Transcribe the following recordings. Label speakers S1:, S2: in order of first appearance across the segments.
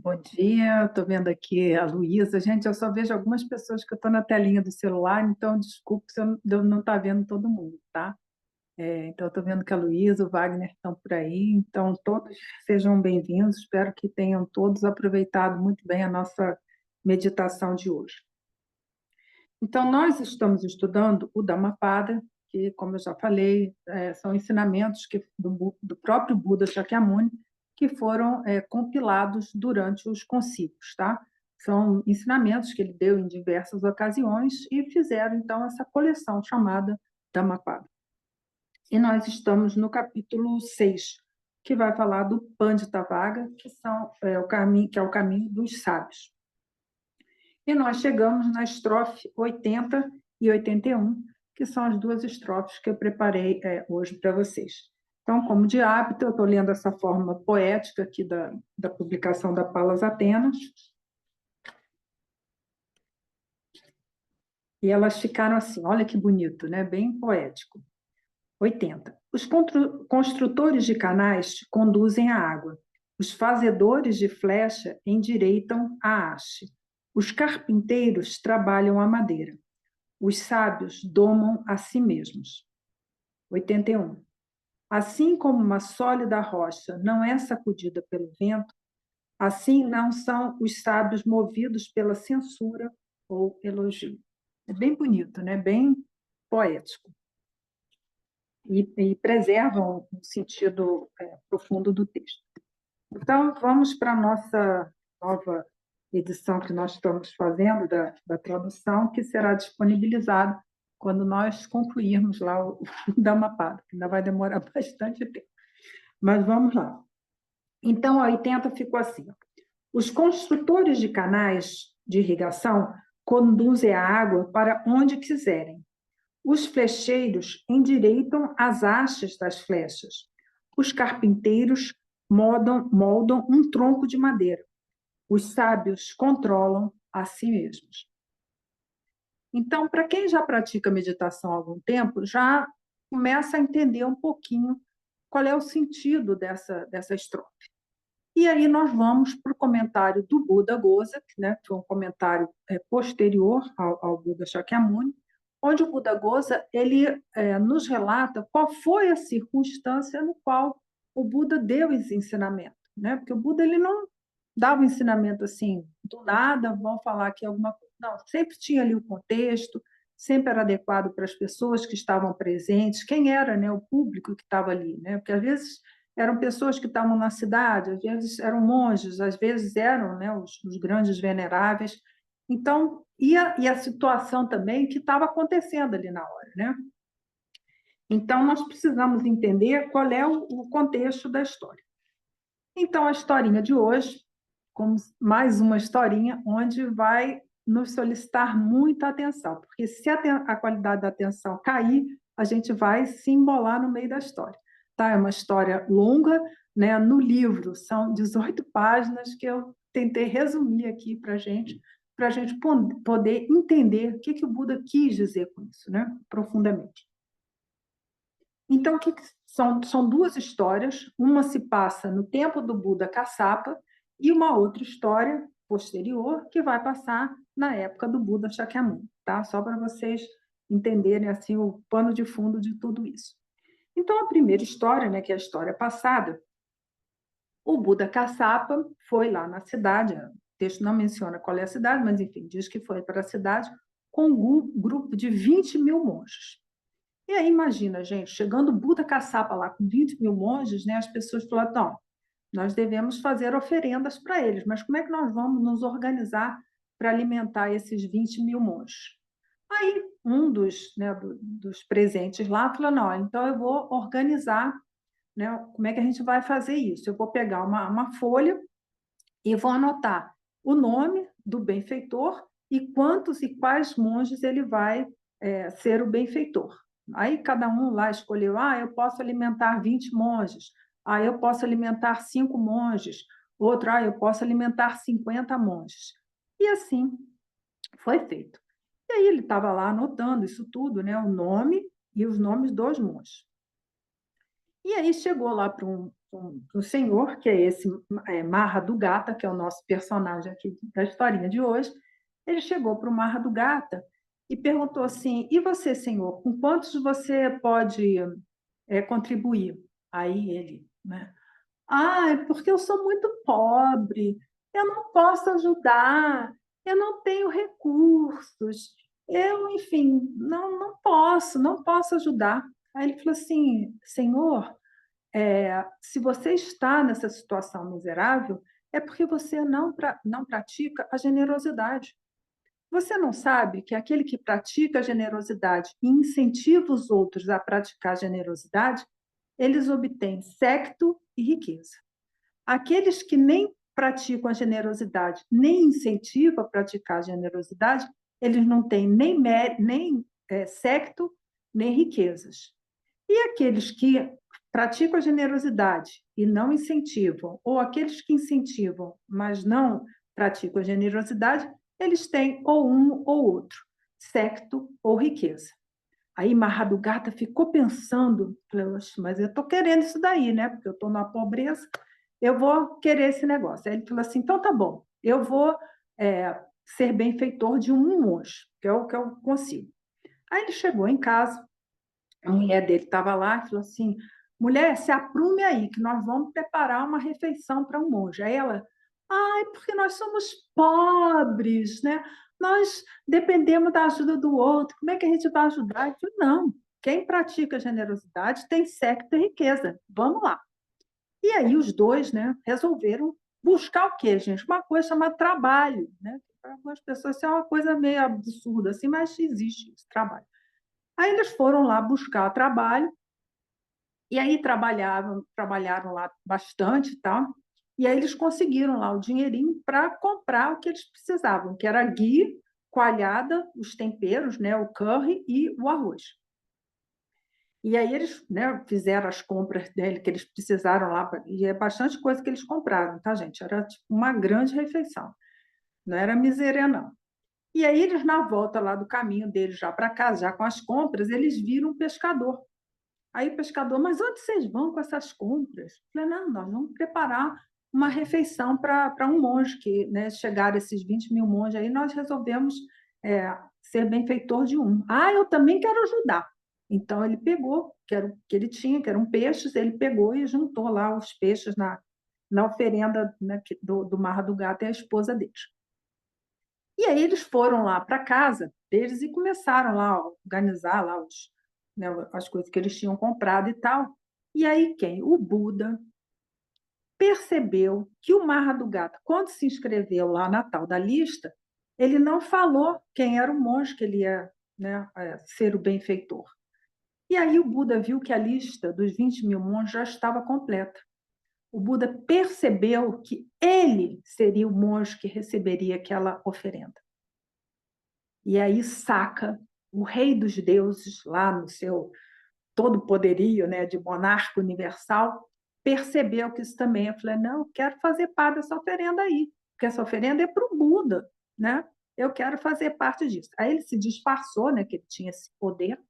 S1: Bom dia, estou vendo aqui a Luísa. Gente, eu só vejo algumas pessoas que eu estou na telinha do celular, então desculpe se eu não estou vendo todo mundo, tá? Então, eu estou vendo que a Luísa, o Wagner estão por aí, então todos sejam bem-vindos. Espero que tenham todos aproveitado muito bem a nossa meditação de hoje. Então, nós estamos estudando o Dhammapada, que, como eu já falei, são ensinamentos do próprio Buda Shakyamuni, que foram compilados durante os concílios, tá? São ensinamentos que ele deu em diversas ocasiões e fizeram, então, essa coleção chamada Dhammapada. E nós estamos no capítulo 6, que vai falar do Panditavagga, que é o caminho dos sábios. E nós chegamos na estrofe 80 e 81, que são as duas estrofes que eu preparei hoje para vocês. Então, como de hábito, eu estou lendo essa forma poética aqui da publicação da Palas Atenas. E elas ficaram assim, olha que bonito, né? Bem poético. 80. Os construtores de canais conduzem a água. Os fazedores de flecha endireitam a haste. Os carpinteiros trabalham a madeira. Os sábios domam a si mesmos. 81. Assim como uma sólida rocha não é sacudida pelo vento, assim não são os sábios movidos pela censura ou elogio. É bem bonito, né? Bem poético. E preservam o sentido profundo do texto. Então, vamos para a nossa nova edição que nós estamos fazendo da tradução, que será disponibilizada quando nós concluirmos lá o Dhammapada, que ainda vai demorar bastante tempo. Mas vamos lá. Então, a 80 ficou assim. Os construtores de canais de irrigação conduzem a água para onde quiserem. Os flecheiros endireitam as hastes das flechas. Os carpinteiros moldam um tronco de madeira. Os sábios controlam a si mesmos. Então, para quem já pratica meditação há algum tempo, já começa a entender um pouquinho qual é o sentido dessa estrofe. E aí nós vamos para o comentário do Buda Gosa, né, que foi um comentário posterior ao Buda Shakyamuni, onde o Buda Gosa ele nos relata qual foi a circunstância no qual o Buda deu esse ensinamento, né? Porque o Buda ele não dava ensinamento assim do nada, vão falar aqui alguma coisa. Não, sempre tinha ali o contexto, sempre era adequado para as pessoas que estavam presentes, quem era, né, o público que estava ali, né? Porque às vezes eram pessoas que estavam na cidade, às vezes eram monges, às vezes eram, né, os grandes veneráveis. Então, e a situação também que estava acontecendo ali na hora, né? Então, nós precisamos entender qual é o contexto da história. Então, a historinha de hoje, como mais uma historinha, onde vai nos solicitar muita atenção, porque se a qualidade da atenção cair, a gente vai se embolar no meio da história. Tá? É uma história longa, né? No livro são 18 páginas que eu tentei resumir aqui para a gente poder entender o que o Buda quis dizer com isso, né? Profundamente. Então, são duas histórias, uma se passa no tempo do Buda Kassapa e uma outra história posterior que vai passar na época do Buda Shakyamuni, tá? Só para vocês entenderem assim o pano de fundo de tudo isso. Então, a primeira história, né, que é a história passada, o Buda Kassapa foi lá na cidade, o texto não menciona qual é a cidade, mas enfim, diz que foi para a cidade com um grupo de 20 mil monges. E aí, imagina, gente, chegando o Buda Kassapa lá com 20 mil monges, né, as pessoas falaram, não, nós devemos fazer oferendas para eles, mas como é que nós vamos nos organizar para alimentar esses 20 mil monges? Aí, um dos presentes lá falou, não, então eu vou organizar, né, como é que a gente vai fazer isso? Eu vou pegar uma folha e vou anotar o nome do benfeitor e quantos e quais monges ele vai ser o benfeitor. Aí cada um lá escolheu, eu posso alimentar 20 monges, eu posso alimentar 5 monges, outro, eu posso alimentar 50 monges. E assim foi feito. E aí ele estava lá anotando isso tudo, né, o nome e os nomes dos monges. E aí chegou lá para um senhor, que é esse Mahadugata, que é o nosso personagem aqui da historinha de hoje. Ele chegou para o Mahadugata e perguntou assim: e você, senhor, com quantos você pode contribuir? Aí ele, né? Ah, é porque eu sou muito pobre, eu não posso ajudar, eu não tenho recursos, eu, enfim, não posso ajudar. Aí ele falou assim: senhor, se você está nessa situação miserável, é porque você não pratica a generosidade. Você não sabe que aquele que pratica a generosidade e incentiva os outros a praticar a generosidade, eles obtêm séquito e riqueza. Aqueles que nem praticam a generosidade, nem incentivam a praticar a generosidade, eles não têm nem séquito, nem riquezas. E aqueles que praticam a generosidade e não incentivam, ou aqueles que incentivam, mas não praticam a generosidade, eles têm ou um ou outro, séquito ou riqueza. Aí Mahadugata ficou pensando, mas eu estou querendo isso daí, né? Porque eu estou na pobreza, eu vou querer esse negócio. Aí ele falou assim, então tá bom, eu vou ser benfeitor de um monge, que é o que eu consigo. Aí ele chegou em casa, a mulher dele estava lá e falou assim, mulher, se aprume aí, que nós vamos preparar uma refeição para um monge. Aí ela, ai, porque nós somos pobres, né? Nós dependemos da ajuda do outro, como é que a gente vai ajudar? Eu falei, não, quem pratica generosidade tem séquito e riqueza, vamos lá. E aí os dois, né, resolveram buscar o quê, gente? Uma coisa chamada trabalho, né? Para algumas pessoas isso é uma coisa meio absurda, assim, mas existe esse trabalho. Aí eles foram lá buscar trabalho, e aí trabalharam lá bastante e tal, e aí eles conseguiram lá o dinheirinho para comprar o que eles precisavam, que era ghee, coalhada, os temperos, né, o curry e o arroz. E aí eles, né, fizeram as compras dele que eles precisaram lá, e é bastante coisa que eles compraram, tá, gente? Era tipo uma grande refeição, não era miséria, não. E aí eles, na volta lá do caminho deles já para casa, já com as compras, eles viram um pescador. Aí o pescador, mas onde vocês vão com essas compras? Eu falei, não, nós vamos preparar uma refeição para um monge, que, né, chegaram esses 20 mil monges aí, nós resolvemos ser benfeitor de um. Ah, eu também quero ajudar. Então ele pegou, que ele tinha, que eram peixes, ele pegou e juntou lá os peixes na oferenda, né, do Mar do Gato e a esposa deles. E aí eles foram lá para casa deles e começaram lá a organizar lá né, as coisas que eles tinham comprado e tal. E aí quem? O Buda percebeu que o Marra do Gato, quando se inscreveu lá na tal da lista, ele não falou quem era o monge que ele ia, né, ser o benfeitor. E aí o Buda viu que a lista dos 20 mil monges já estava completa. O Buda percebeu que ele seria o monge que receberia aquela oferenda. E aí saca o rei dos deuses, lá no seu todo poderio, né, de monarca universal, percebeu que isso também. Eu falei, não, eu quero fazer parte dessa oferenda aí, porque essa oferenda é para o Buda, né? Eu quero fazer parte disso. Aí ele se disfarçou, né, que ele tinha esse poder,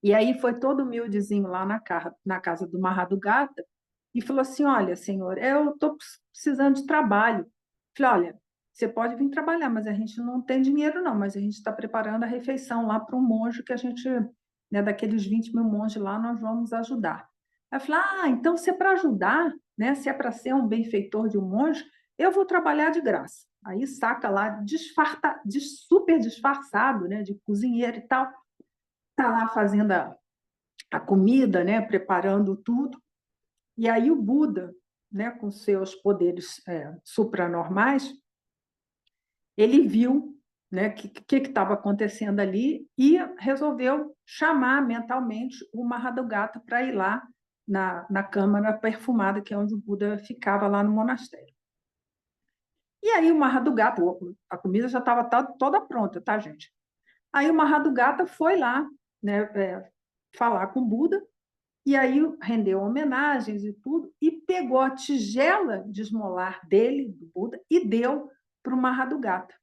S1: e aí foi todo humildezinho lá na casa do Mahadugata e falou assim, olha, senhor, eu estou precisando de trabalho. Falei, olha, você pode vir trabalhar, mas a gente não tem dinheiro não, mas a gente está preparando a refeição lá para um monge que a gente, né, daqueles 20 mil monges lá, nós vamos ajudar. Aí eu falei, então se é para ajudar, né, se é para ser um benfeitor de um monge, eu vou trabalhar de graça. Aí saca lá, super disfarçado, né, de cozinheiro e tal, está lá fazendo a comida, né, preparando tudo. E aí o Buda, né, com seus poderes supranormais, ele viu, né, que estava acontecendo ali e resolveu chamar mentalmente o Mahadugata para ir lá na câmara perfumada, que é onde o Buda ficava lá no monastério. E aí o Mahadugata, a comida já estava toda pronta, tá, gente? Aí o Mahadugata foi lá, né, falar com o Buda, e aí rendeu homenagens e tudo, e pegou a tigela de esmolar dele, do Buda, e deu para o Mahadugata.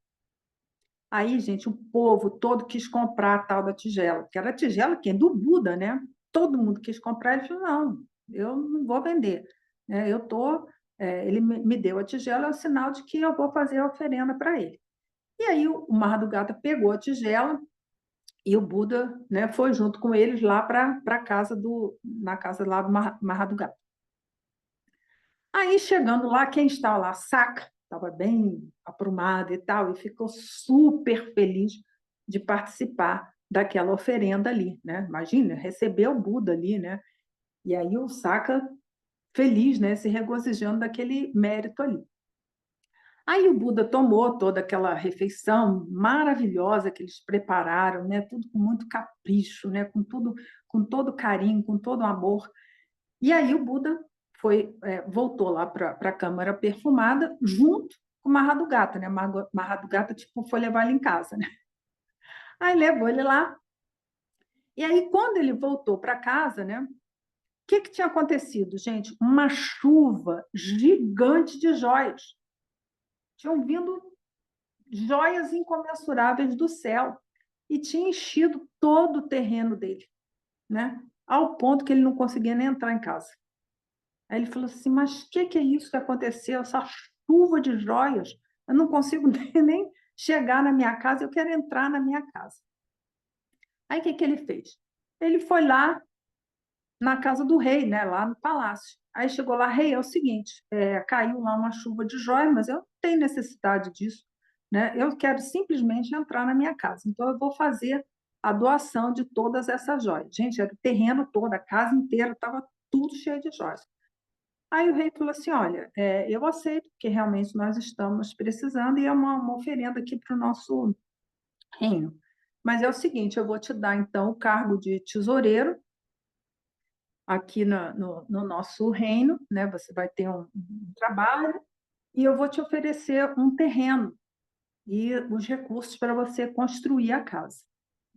S1: Aí, gente, o povo todo quis comprar a tal da tigela, que era a tigela quem? Do Buda, né? todo mundo quis comprar, ele falou, não, eu não vou vender, né? Ele me deu a tigela, é o sinal de que eu vou fazer a oferenda para ele. E aí o Mahadugata pegou a tigela e o Buda, né, foi junto com eles lá para a casa na casa lá do Mahadugata. Aí, chegando lá, quem estava lá? Saka, estava bem aprumada e tal, e ficou super feliz de participar daquela oferenda ali, né? Imagina, receber o Buda ali, né? E aí o Saka feliz, né, se regozijando daquele mérito ali. Aí o Buda tomou toda aquela refeição maravilhosa que eles prepararam, né, tudo com muito capricho, né, com todo carinho, com todo amor. E aí o Buda voltou lá para a câmara perfumada junto com o Mahadugata, né? Mahadugata tipo foi levar ele em casa, né? Aí levou ele lá. E aí quando ele voltou para casa, né? O que tinha acontecido, gente? Uma chuva gigante de joias. Tinham vindo joias incomensuráveis do céu e tinha enchido todo o terreno dele, né? Ao ponto que ele não conseguia nem entrar em casa. Aí ele falou assim, mas o que é isso que aconteceu? Essa chuva de joias, eu não consigo nem chegar na minha casa, eu quero entrar na minha casa. Aí o que ele fez? Ele foi lá na casa do rei, né, lá no palácio. Aí chegou lá, rei, é o seguinte, caiu lá uma chuva de joias, mas eu não tenho necessidade disso, né? Eu quero simplesmente entrar na minha casa. Então eu vou fazer a doação de todas essas joias. Gente, era o terreno todo, a casa inteira estava tudo cheio de joias. Aí o rei falou assim, olha, eu aceito, porque realmente nós estamos precisando e é uma oferenda aqui para o nosso reino. Mas é o seguinte, eu vou te dar, então, o cargo de tesoureiro aqui no nosso reino, né? Você vai ter um trabalho e eu vou te oferecer um terreno e os recursos para você construir a casa.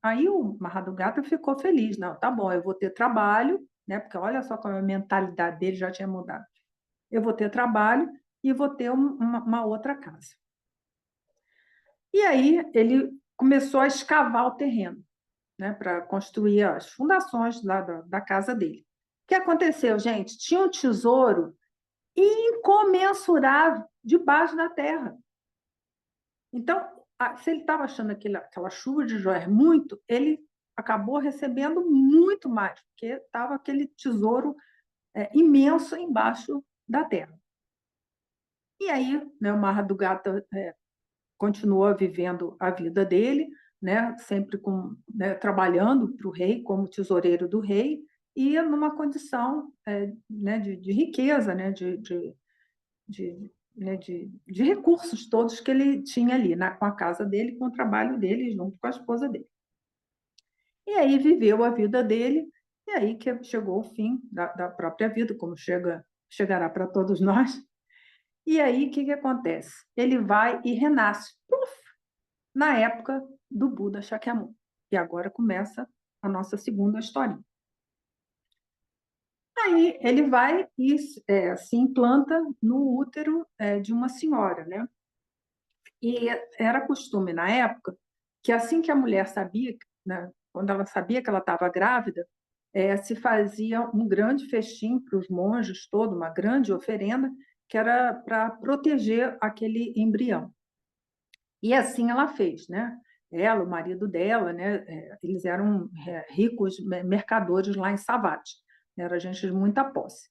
S1: Aí o Mahadugata ficou feliz, não, tá bom, eu vou ter trabalho, né? Porque olha só como a mentalidade dele já tinha mudado. Eu vou ter trabalho e vou ter uma outra casa. E aí ele começou a escavar o terreno, né, para construir as fundações lá da casa dele. O que aconteceu, gente? Tinha um tesouro incomensurável debaixo da terra. Então, se ele estava achando aquela chuva de joias muito, ele acabou recebendo muito mais, porque estava aquele tesouro imenso embaixo da terra. E aí, né, o Mahadugata continua vivendo a vida dele, né, sempre trabalhando para o rei, como tesoureiro do rei, e numa condição né, de riqueza, né, de recursos todos que ele tinha ali, com a casa dele, com o trabalho dele, junto com a esposa dele. E aí viveu a vida dele, e aí que chegou o fim da própria vida, como chegará para todos nós. E aí, o que acontece? Ele vai e renasce, na época do Buda Shakyamuni. E agora começa a nossa segunda historinha. Aí ele vai e se implanta no útero de uma senhora, né? E era costume na época que assim que a mulher sabia, né, quando ela sabia que ela estava grávida, se fazia um grande festim para os monges, toda uma grande oferenda, que era para proteger aquele embrião. E assim ela fez, né? Ela, o marido dela, né? Eles eram ricos mercadores lá em Savate, era gente de muita posse.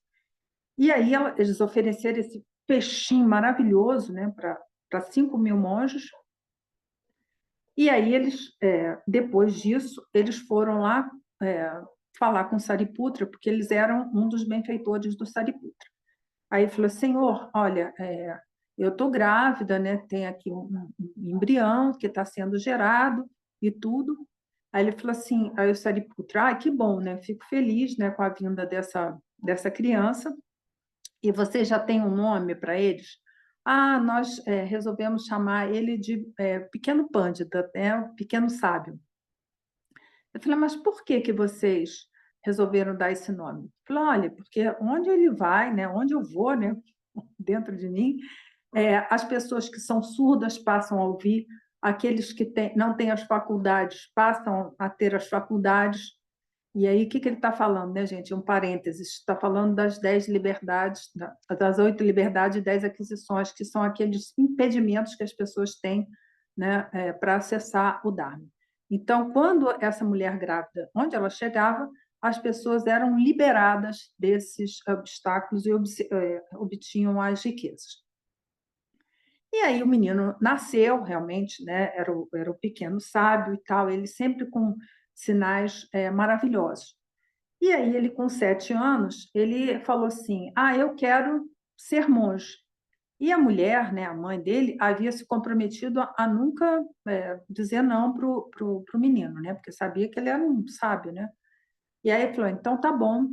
S1: E aí eles ofereceram esse peixinho maravilhoso, né? Para 5.000 monges. E aí eles, depois disso, eles foram lá falar com Sariputra, porque eles eram um dos benfeitores do Sariputra. Aí ele falou, Senhor, olha, eu estou grávida, né? Tem aqui um embrião que está sendo gerado e tudo. Aí ele falou assim, aí o Sariputra, que bom, né? Fico feliz, né, com a vinda dessa criança. E você já tem um nome para eles? Ah, nós resolvemos chamar ele de Pequeno Pândita, né? O Pequeno Sábio. Eu falei, mas por que vocês resolveram dar esse nome? Eu falei, olha, porque onde ele vai, né? Onde eu vou, né? Dentro de mim, as pessoas que são surdas passam a ouvir, aqueles que não têm as faculdades passam a ter as faculdades. E aí, o que ele está falando, né, gente? Um parênteses, está falando das 10 liberdades, das 8 liberdades e 10 aquisições, que são aqueles impedimentos que as pessoas têm, né, para acessar o Dharma. Então, quando essa mulher grávida, onde ela chegava, as pessoas eram liberadas desses obstáculos e obtinham as riquezas. E aí o menino nasceu, realmente, né? Era o pequeno sábio e tal, ele sempre com sinais maravilhosos. E aí ele, com 7 anos, ele falou assim, eu quero ser monge. E a mulher, né, a mãe dele, havia se comprometido a nunca dizer não pro menino, né? Porque sabia que ele era um sábio, né? E aí ele falou, então tá bom,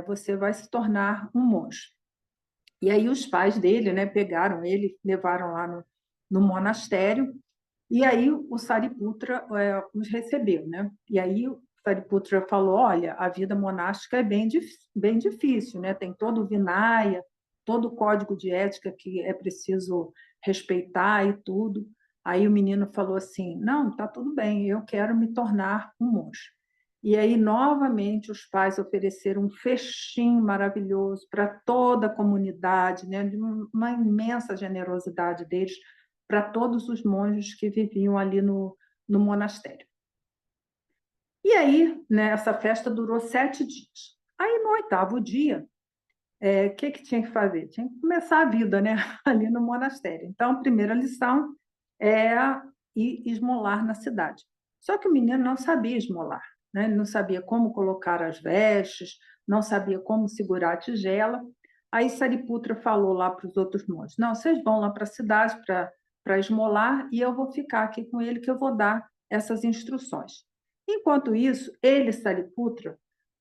S1: você vai se tornar um monge. E aí os pais dele, né, pegaram ele, levaram lá no monastério, e aí o Sariputra os recebeu, né? E aí o Sariputra falou, olha, a vida monástica é bem difícil, né? Tem todo o Vinaya, todo o código de ética que é preciso respeitar e tudo. Aí o menino falou assim, não, tá tudo bem, eu quero me tornar um monge. E aí, novamente, os pais ofereceram um festim maravilhoso para toda a comunidade, né? De uma imensa generosidade deles para todos os monges que viviam ali no monastério. E aí, né, essa festa durou 7 dias. Aí, no 8º dia, o que tinha que fazer? Tinha que começar a vida, né, ali no monastério. Então, a primeira lição é ir esmolar na cidade. Só que o menino não sabia esmolar, né? Ele não sabia como colocar as vestes, não sabia como segurar a tigela. Aí Sariputra falou lá para os outros monges: não, vocês vão lá para a cidade para esmolar e eu vou ficar aqui com ele, que eu vou dar essas instruções. Enquanto isso, ele, Sariputra,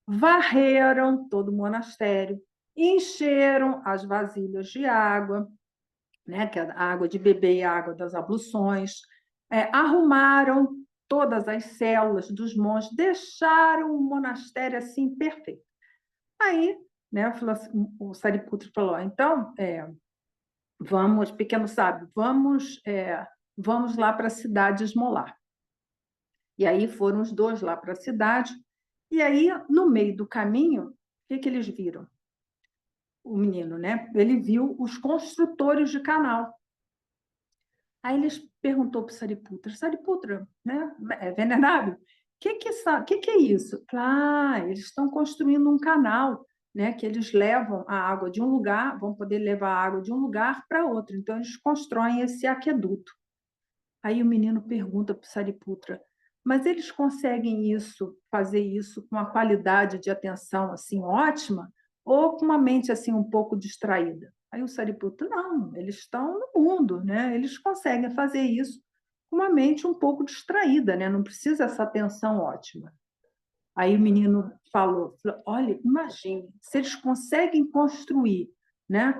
S1: varreram todo o monastério, encheram as vasilhas de água, né, que é a água de beber e a água das abluções, arrumaram todas as células dos monges, deixaram o monastério assim perfeito. Aí, né, o Sariputra falou: então, vamos, pequeno sábio, vamos lá para a cidade esmolar. E aí foram os dois lá para a cidade, e aí, no meio do caminho, o que eles viram? O menino, né? Ele viu os construtores de canal. Aí eles perguntou para o Sariputra, né? Venerável, que é isso? Eles estão construindo um canal, né? Que eles levam a água de um lugar, vão poder levar a água de um lugar para outro. Então, eles constroem esse aqueduto. Aí o menino pergunta para o Sariputra, mas eles conseguem fazer isso com uma qualidade de atenção assim ótima ou com uma mente assim um pouco distraída? Aí o Sariputra, não, eles estão no mundo, né? Eles conseguem fazer isso com uma mente um pouco distraída, né? Não precisa essa atenção ótima. Aí o menino falou, olha, imagine, se eles conseguem construir, né,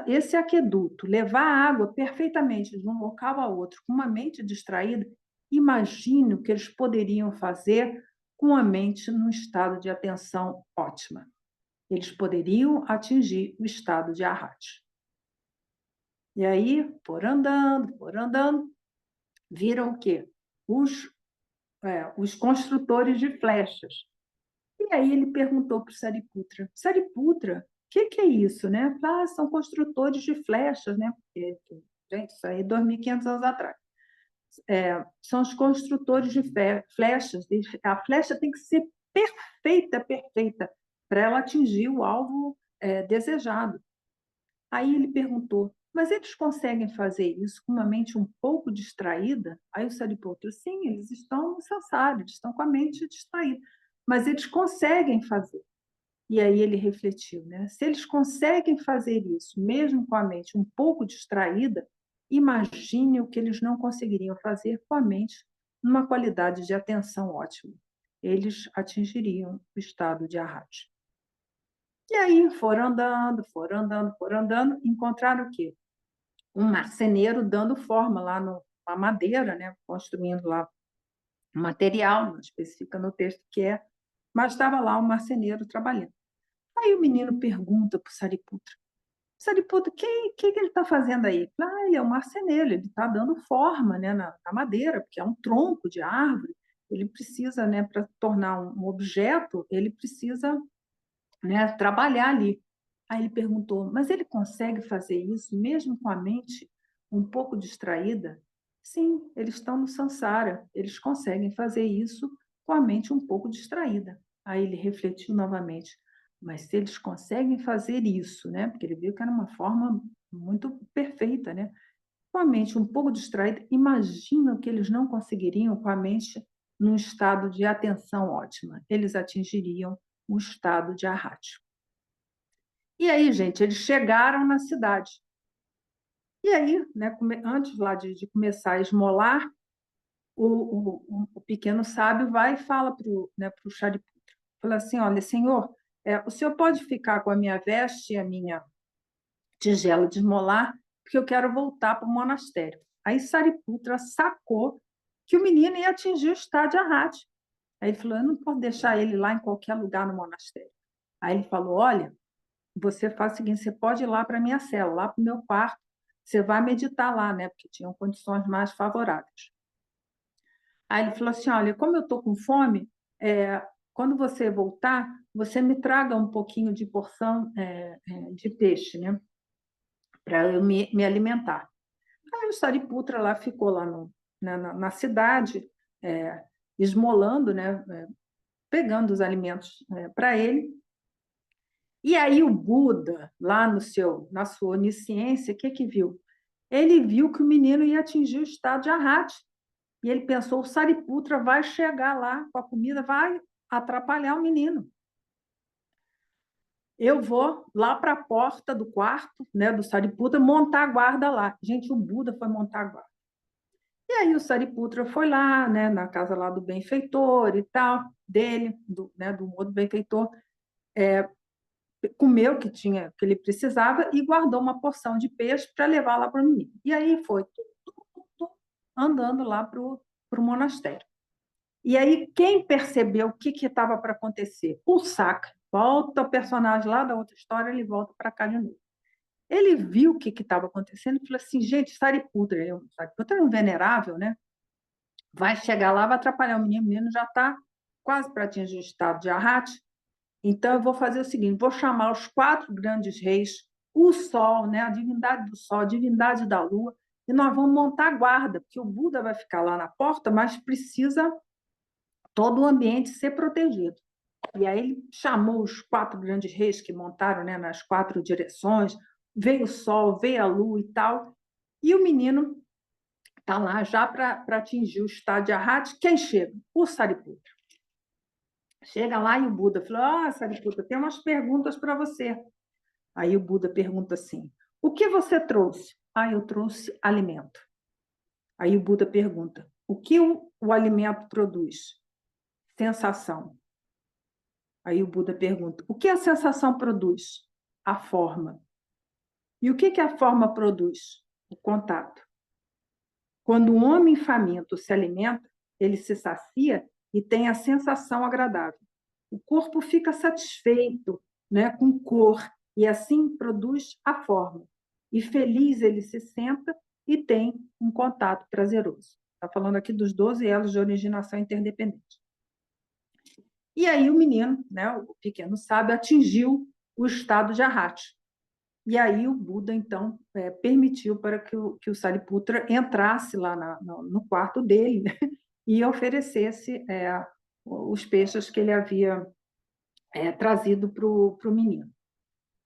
S1: esse aqueduto, levar a água perfeitamente de um local a outro, com uma mente distraída, imagine o que eles poderiam fazer com a mente num estado de atenção ótima. Eles poderiam atingir o estado de arhat. E aí, por andando, viram o quê? Os construtores de flechas. E aí ele perguntou para o Sariputra, o que é isso, né? São construtores de flechas, né? Porque, gente, isso aí é 2.500 anos atrás. São os construtores de flechas. A flecha tem que ser perfeita, perfeita, para ela atingir o alvo desejado. Aí ele perguntou, mas eles conseguem fazer isso com uma mente um pouco distraída? Aí o Sariputra, sim, eles estão no samsara, eles estão com a mente distraída, mas eles conseguem fazer. E aí ele refletiu, né? Se eles conseguem fazer isso, mesmo com a mente um pouco distraída, imagine o que eles não conseguiriam fazer com a mente numa qualidade de atenção ótima. Eles atingiriam o estado de arhat. E aí foram andando, encontraram o quê? Um marceneiro dando forma lá na madeira, né? Construindo lá um material, não especifica no texto que é, mas estava lá o marceneiro trabalhando. Aí o menino pergunta para o Sariputra, Sariputra, o que ele está fazendo aí? Ele é um marceneiro, ele está dando forma, né, na madeira, porque é um tronco de árvore, ele precisa, né, para tornar um objeto, ele precisa, né, trabalhar ali. Aí ele perguntou, mas ele consegue fazer isso mesmo com a mente um pouco distraída? Sim, eles estão no samsara, eles conseguem fazer isso com a mente um pouco distraída. Aí ele refletiu novamente, mas se eles conseguem fazer isso, né? Porque ele viu que era uma forma muito perfeita, né? Com a mente um pouco distraída, imagina que eles não conseguiriam com a mente num estado de atenção ótima. Eles atingiriam um estado de arhat. E aí, gente, eles chegaram na cidade. E aí, né, antes lá de começar a esmolar, o pequeno sábio vai e fala para o, né, pro Shariputra. Fala assim, olha, senhor, o senhor pode ficar com a minha veste e a minha tigela de esmolar, porque eu quero voltar para o monastério. Aí Sariputra sacou que o menino ia atingir o estado de Arhat. Aí ele falou, eu não posso deixar ele lá em qualquer lugar no monastério. Aí ele falou, olha, você faz o seguinte, você pode ir lá para a minha cela, lá para o meu quarto, você vai meditar lá, né? Porque tinham condições mais favoráveis. Aí ele falou assim, olha, como eu estou com fome, quando você voltar, você me traga um pouquinho de porção de peixe, né? Para eu me alimentar. Aí o Sariputra lá ficou lá na cidade, esmolando, né? Pegando os alimentos para ele. E aí o Buda, lá na sua onisciência, o que viu? Ele viu que o menino ia atingir o estado de Arhat. E ele pensou, o Sariputra vai chegar lá com a comida, vai atrapalhar o menino. Eu vou lá para a porta do quarto, né, do Sariputra, montar a guarda lá. Gente, o Buda foi montar a guarda. E aí o Sariputra foi lá, né, na casa lá do benfeitor e tal, dele, do outro benfeitor, comeu o que ele precisava e guardou uma porção de peixe para levar lá para o menino. E aí foi andando lá para o monastério. E aí, quem percebeu o que estava para acontecer? O Saka. Volta o personagem lá da outra história, ele volta para cá de novo. Ele viu o que estava acontecendo e falou assim, gente, Sariputra é um venerável, né? Vai chegar lá, vai atrapalhar o menino já está quase para atingir o estado de Arhat. Então, eu vou fazer o seguinte, vou chamar os 4 grandes reis, o Sol, né? A divindade do Sol, a divindade da Lua, e nós vamos montar guarda, porque o Buda vai ficar lá na porta, mas precisa todo o ambiente ser protegido. E aí ele chamou os 4 grandes reis que montaram, né, nas 4 direções, veio o Sol, veio a Lua e tal, e o menino está lá já para atingir o estado de Arhat. Quem chega? O Sariputra. Chega lá e o Buda falou, Sariputra, tem umas perguntas para você. Aí o Buda pergunta assim, o que você trouxe? Eu trouxe alimento. Aí o Buda pergunta, o que o alimento produz? Sensação. Aí o Buda pergunta, o que a sensação produz? A forma. E o que a forma produz? O contato. Quando um homem faminto se alimenta, ele se sacia e tem a sensação agradável. O corpo fica satisfeito, né, com cor, e assim produz a forma. E feliz ele se senta e tem um contato prazeroso. Está falando aqui dos 12 elos de originação interdependente. E aí o menino, né, o pequeno sábio, atingiu o estado de Arhat. E aí o Buda, então, permitiu para que o Sariputra entrasse lá no quarto dele, né, e oferecesse os peixes que ele havia trazido para o menino.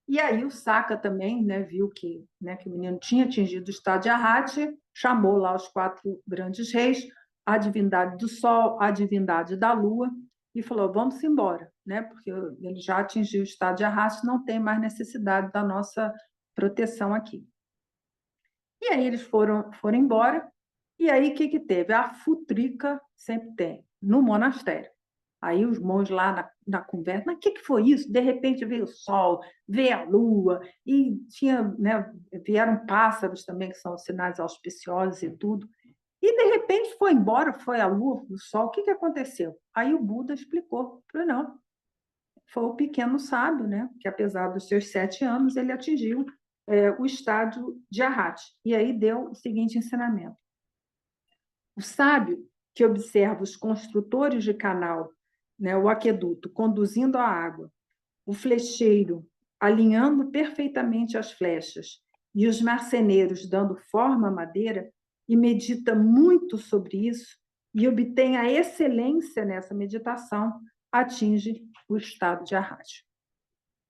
S1: E aí o Saka também, né, viu que o menino tinha atingido o estado de Arhat, chamou lá os 4 grandes reis, a divindade do Sol, a divindade da Lua, e falou, vamos embora, né, porque ele já atingiu o estado de Arhat, não tem mais necessidade da nossa proteção aqui. E aí eles foram embora, e aí o que teve? A futrica sempre tem, no monastério. Aí os monges lá na conversa, mas o que foi isso? De repente veio o sol, veio a lua, e né, vieram pássaros também, que são sinais auspiciosos e tudo. E de repente foi embora, foi a lua, o sol, o que aconteceu? Aí o Buda explicou, falou, não, foi o pequeno sábio, né, que apesar dos seus 7 anos, ele atingiu o estádio de Arhat. E aí deu o seguinte ensinamento. O sábio, que observa os construtores de canal, né, o aqueduto, conduzindo a água, o flecheiro alinhando perfeitamente as flechas e os marceneiros dando forma à madeira, e medita muito sobre isso e obtém a excelência nessa meditação, atinge o estado de arrajo.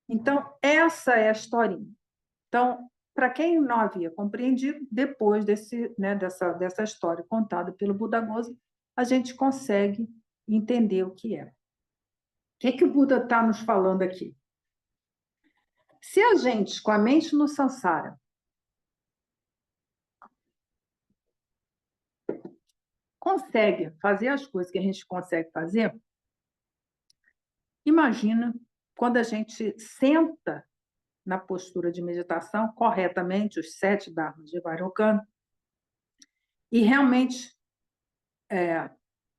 S1: Então, essa é a historinha. Então, para quem não havia compreendido, depois dessa história contada pelo Buddhaghosa, a gente consegue entender o que é. O que o Buda está nos falando aqui? Se a gente, com a mente no samsara, consegue fazer as coisas que a gente consegue fazer, imagina quando a gente senta na postura de meditação corretamente, os 7 dharmas de Vairocana, e realmente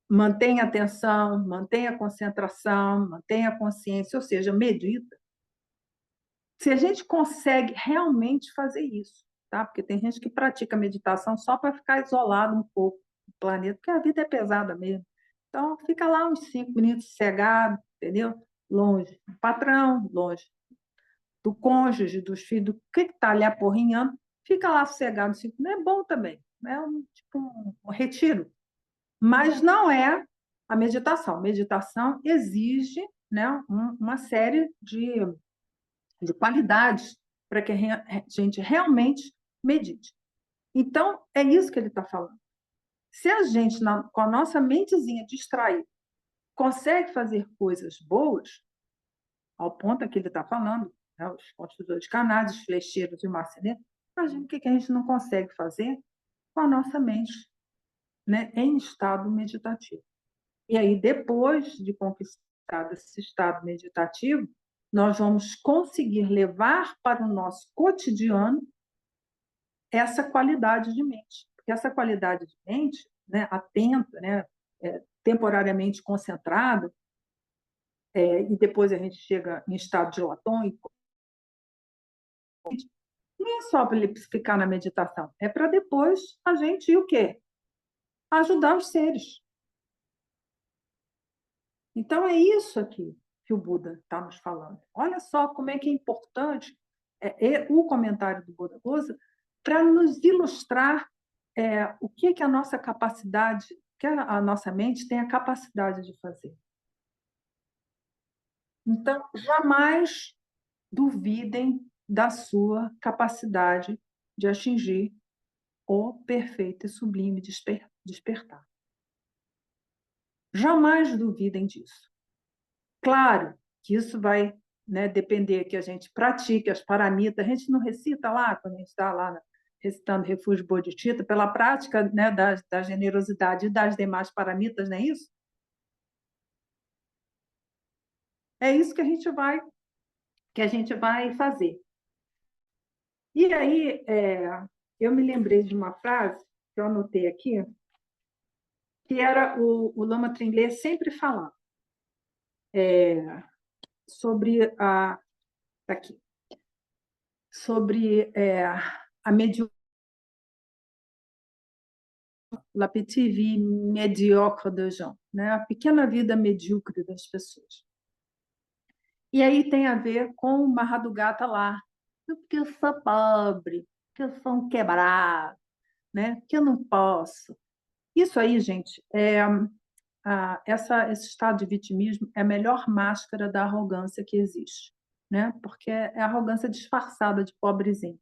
S1: mantém a atenção, mantém a concentração, mantém a consciência, ou seja, medita. Se a gente consegue realmente fazer isso, tá? Porque tem gente que pratica meditação só para ficar isolado um pouco do planeta, porque a vida é pesada mesmo. Então, fica lá uns 5 minutos sossegado, entendeu? Longe do patrão, longe do cônjuge, dos filhos, do que está ali aporrinhando, fica lá sossegado 5 minutos. É bom também, é tipo um retiro. Mas não é a meditação. A meditação exige, né, uma série de qualidades para que a gente realmente medite. Então, é isso que ele está falando. Se a gente, com a nossa mentezinha distraída, consegue fazer coisas boas, ao ponto que ele está falando, né, os construtores de canais, os flecheiros e o marceneiro, imagina o que a gente não consegue fazer com a nossa mente, né, em estado meditativo. E aí, depois de conquistado esse estado meditativo, nós vamos conseguir levar para o nosso cotidiano essa qualidade de mente. Porque essa qualidade de mente, né, atenta, né, temporariamente concentrada, e depois a gente chega em estado de latônico, não é só para ele ficar na meditação, é para depois a gente ir o quê? Ajudar os seres. Então, é isso aqui que o Buda está nos falando. Olha só como é que é importante o comentário do Buda Gosa para nos ilustrar o que a nossa capacidade, que a nossa mente tem a capacidade de fazer. Então, jamais duvidem da sua capacidade de atingir o perfeito e sublime despertar. Jamais duvidem disso. Claro que isso vai, né, depender que a gente pratique as paramitas. A gente não recita lá, quando a gente está lá recitando Refúgio Bodhicitta, pela prática, né, da generosidade e das demais paramitas, não é isso? É isso que a gente vai fazer. E aí, eu me lembrei de uma frase que eu anotei aqui, que era o Lama Trinley sempre falando sobre aqui, sobre a mediocridade, la petite vie médiocre des gens, né? A pequena vida medíocre das pessoas. E aí tem a ver com o Mahadugata lá, porque eu sou pobre, que eu sou um quebrado, né? Que eu não posso. Isso aí, gente, esse estado de vitimismo é a melhor máscara da arrogância que existe, né? Porque é a arrogância disfarçada de pobrezinho,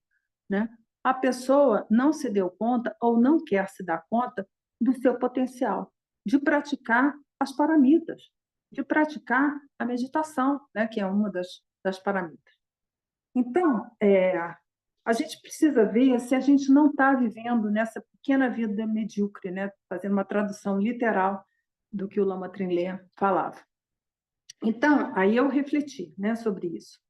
S1: né? A pessoa não se deu conta ou não quer se dar conta do seu potencial de praticar as paramitas, de praticar a meditação, né? Que é uma das paramitas. Então, a gente precisa ver se a gente não está vivendo nessa pequena vida medíocre, né? Fazendo uma tradução literal do que o Lama Trinley falava. Então, aí eu refleti, né, sobre isso.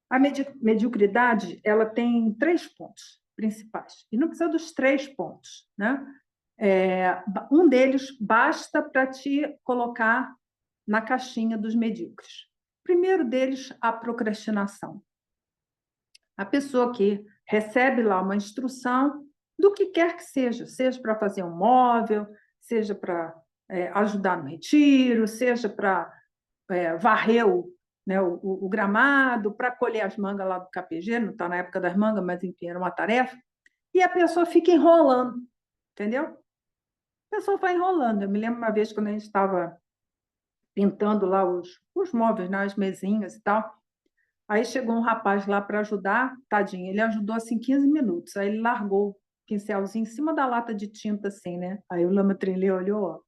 S1: A mediocridade, ela tem 3 pontos principais, e não precisa dos 3 pontos, né? Um deles basta para te colocar na caixinha dos medíocres. O primeiro deles, a procrastinação. A pessoa que recebe lá uma instrução do que quer que seja para fazer um móvel, seja para ajudar no retiro, seja para varrer o gramado, para colher as mangas lá do capegê, não está na época das mangas, mas enfim, era uma tarefa, e a pessoa fica enrolando, entendeu? A pessoa vai enrolando. Eu me lembro uma vez quando a gente estava pintando lá os móveis, né, as mesinhas e tal, aí chegou um rapaz lá para ajudar, tadinho, ele ajudou assim 15 minutos, aí ele largou o pincelzinho em cima da lata de tinta assim, né? Aí o Lama Trilê olhou, ó,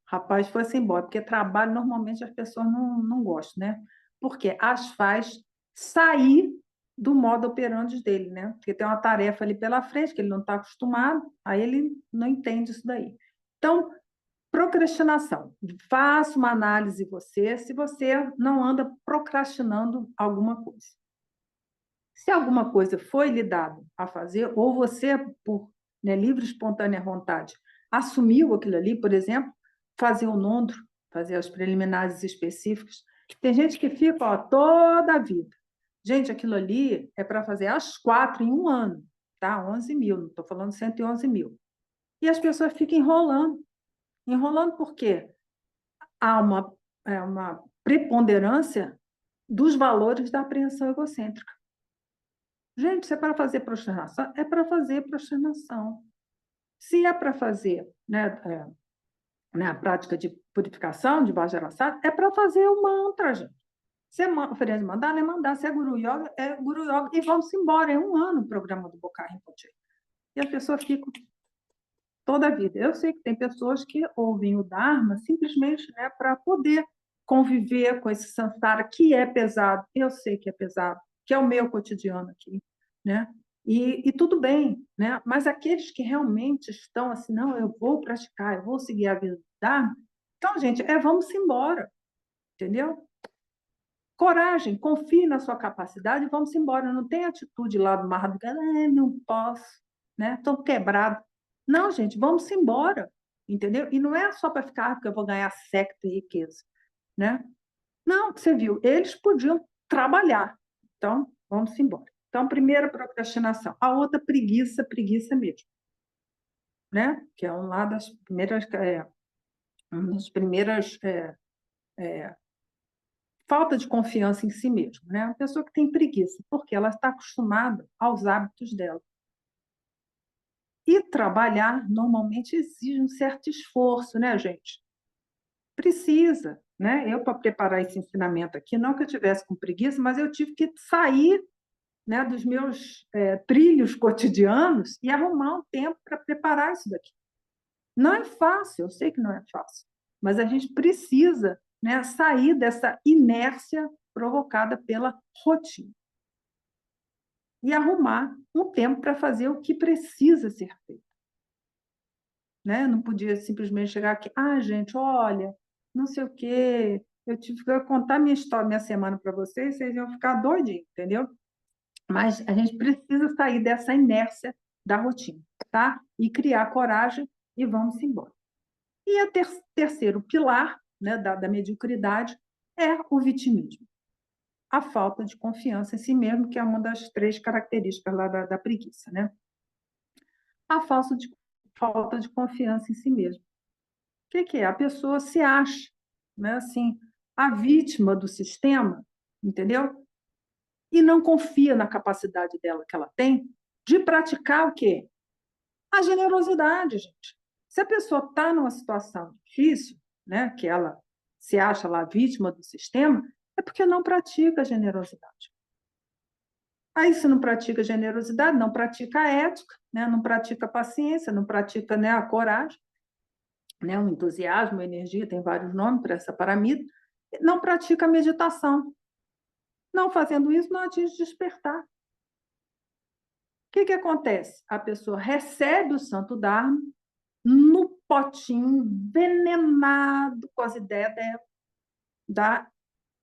S1: rapaz, foi-se embora, porque trabalho normalmente as pessoas não gostam, né? Porque as faz sair do modo operandi dele, né? Porque tem uma tarefa ali pela frente que ele não está acostumado, aí ele não entende isso daí. Então, procrastinação. Faça uma análise você, se você não anda procrastinando alguma coisa. Se alguma coisa foi lhe dado a fazer, ou você, por livre e espontânea vontade, assumiu aquilo ali, por exemplo, fazer o nondro, fazer as preliminares específicas. Tem gente que fica toda a vida. Gente, aquilo ali é para fazer as 4 em um ano, tá? 11 mil, não estou falando 111 mil. E as pessoas ficam enrolando. Enrolando por quê? Há uma preponderância dos valores da apreensão egocêntrica. Gente, se é para fazer prosternação, é para fazer prosternação. Se é para fazer a prática de purificação, de Vajrasana, é para fazer o mantra, gente. Se é oferência de mandala, é mandar. Se é Guru Yoga, é Guru Yoga. E vamos embora. É um ano o programa do Bokar Rinpoche. E a pessoa fica toda a vida. Eu sei que tem pessoas que ouvem o Dharma simplesmente para poder conviver com esse samsara, que é pesado. Eu sei que é pesado, que é o meu cotidiano aqui, né? E tudo bem, né? Mas aqueles que realmente estão assim, não, eu vou praticar, eu vou seguir a vida do Dharma. Então, gente, vamos embora, entendeu? Coragem, confie na sua capacidade e vamos embora. Não tem atitude lá do mar do não posso, né? Estou quebrado. Não, gente, vamos embora, entendeu? E não é só para ficar, porque eu vou ganhar secta e riqueza, né? Não, você viu, eles podiam trabalhar. Então, vamos embora. Então, primeira procrastinação. A outra, preguiça, preguiça mesmo, né? Que é uma das primeiras, falta de confiança em si mesmo, né? Uma pessoa que tem preguiça, porque ela está acostumada aos hábitos dela. E trabalhar normalmente exige um certo esforço, né, gente? Precisa, né? Eu, para preparar esse ensinamento aqui, não que eu tivesse com preguiça, mas eu tive que sair, né, dos meus trilhos cotidianos e arrumar um tempo para preparar isso daqui. Não é fácil, eu sei que não é fácil, mas a gente precisa, né, sair dessa inércia provocada pela rotina e arrumar um tempo para fazer o que precisa ser feito. Né? Não podia simplesmente chegar aqui, gente, olha, não sei o quê, eu tive que contar minha história, minha semana para vocês, vocês iam ficar doidinhos, entendeu? Mas a gente precisa sair dessa inércia da rotina, tá? E criar coragem e vamos embora. E o terceiro pilar, né, da mediocridade é o vitimismo. A falta de confiança em si mesmo, que é uma das 3 características lá da preguiça, né? A falta de confiança em si mesmo. O que é? A pessoa se acha, né, assim, a vítima do sistema, entendeu? E não confia na capacidade dela que ela tem de praticar o quê? A generosidade, gente. Se a pessoa está numa situação difícil, né, que ela se acha lá vítima do sistema, é porque não pratica a generosidade. Aí, se não pratica a generosidade, não pratica a ética, né, não pratica a paciência, não pratica, né, a coragem, né, o entusiasmo, a energia, tem vários nomes para essa paramita, não pratica a meditação. Não fazendo isso, não atinge despertar. O que acontece? A pessoa recebe o santo Dharma no potinho envenenado com as ideias dela,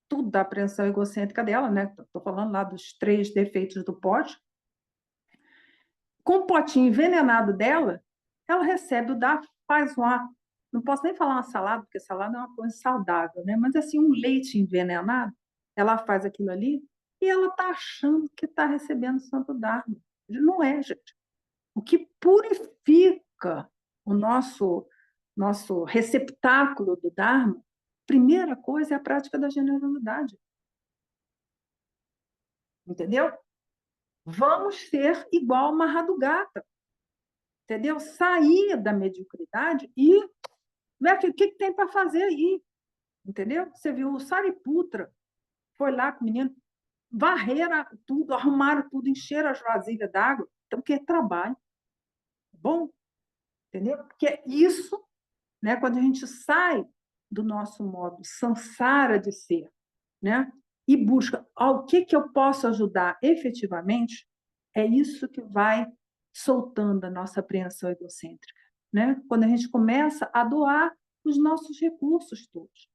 S1: tudo da apreensão egocêntrica dela, né? Estou falando lá dos 3 defeitos do pote. Com o potinho envenenado dela, ela recebe o Dharma, faz uma. Não posso nem falar uma salada, porque salada é uma coisa saudável, né? Mas assim, um leite envenenado, ela faz aquilo ali e ela está achando que está recebendo o santo Dharma. Não é, gente. O que purifica o nosso receptáculo do Dharma, primeira coisa é a prática da generosidade. Entendeu? Vamos ser igual Mahadugata. Entendeu? Sair da mediocridade e o que tem para fazer aí? Entendeu? Você viu o Sariputra, foi lá com o menino, varreram tudo, arrumaram tudo, encheram as vasilhas d'água. Então, que é trabalho. Bom, entendeu? Porque é isso, né, quando a gente sai do nosso modo samsara de ser, né, e busca o que eu posso ajudar efetivamente, é isso que vai soltando a nossa apreensão egocêntrica, né? Quando a gente começa a doar os nossos recursos todos.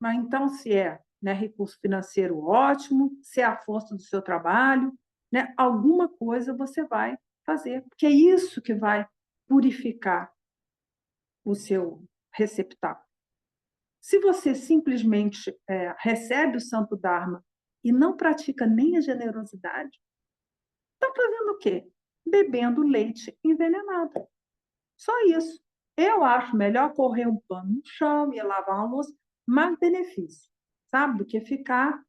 S1: Mas então, se é, né, recurso financeiro, ótimo, se é a força do seu trabalho, né, alguma coisa você vai fazer, porque é isso que vai purificar o seu receptáculo. Se você simplesmente recebe o Santo Dharma e não pratica nem a generosidade, está fazendo o quê? Bebendo leite envenenado. Só isso. Eu acho melhor correr um pano no chão e lavar uma louça, mais benefício, sabe? Do que ficar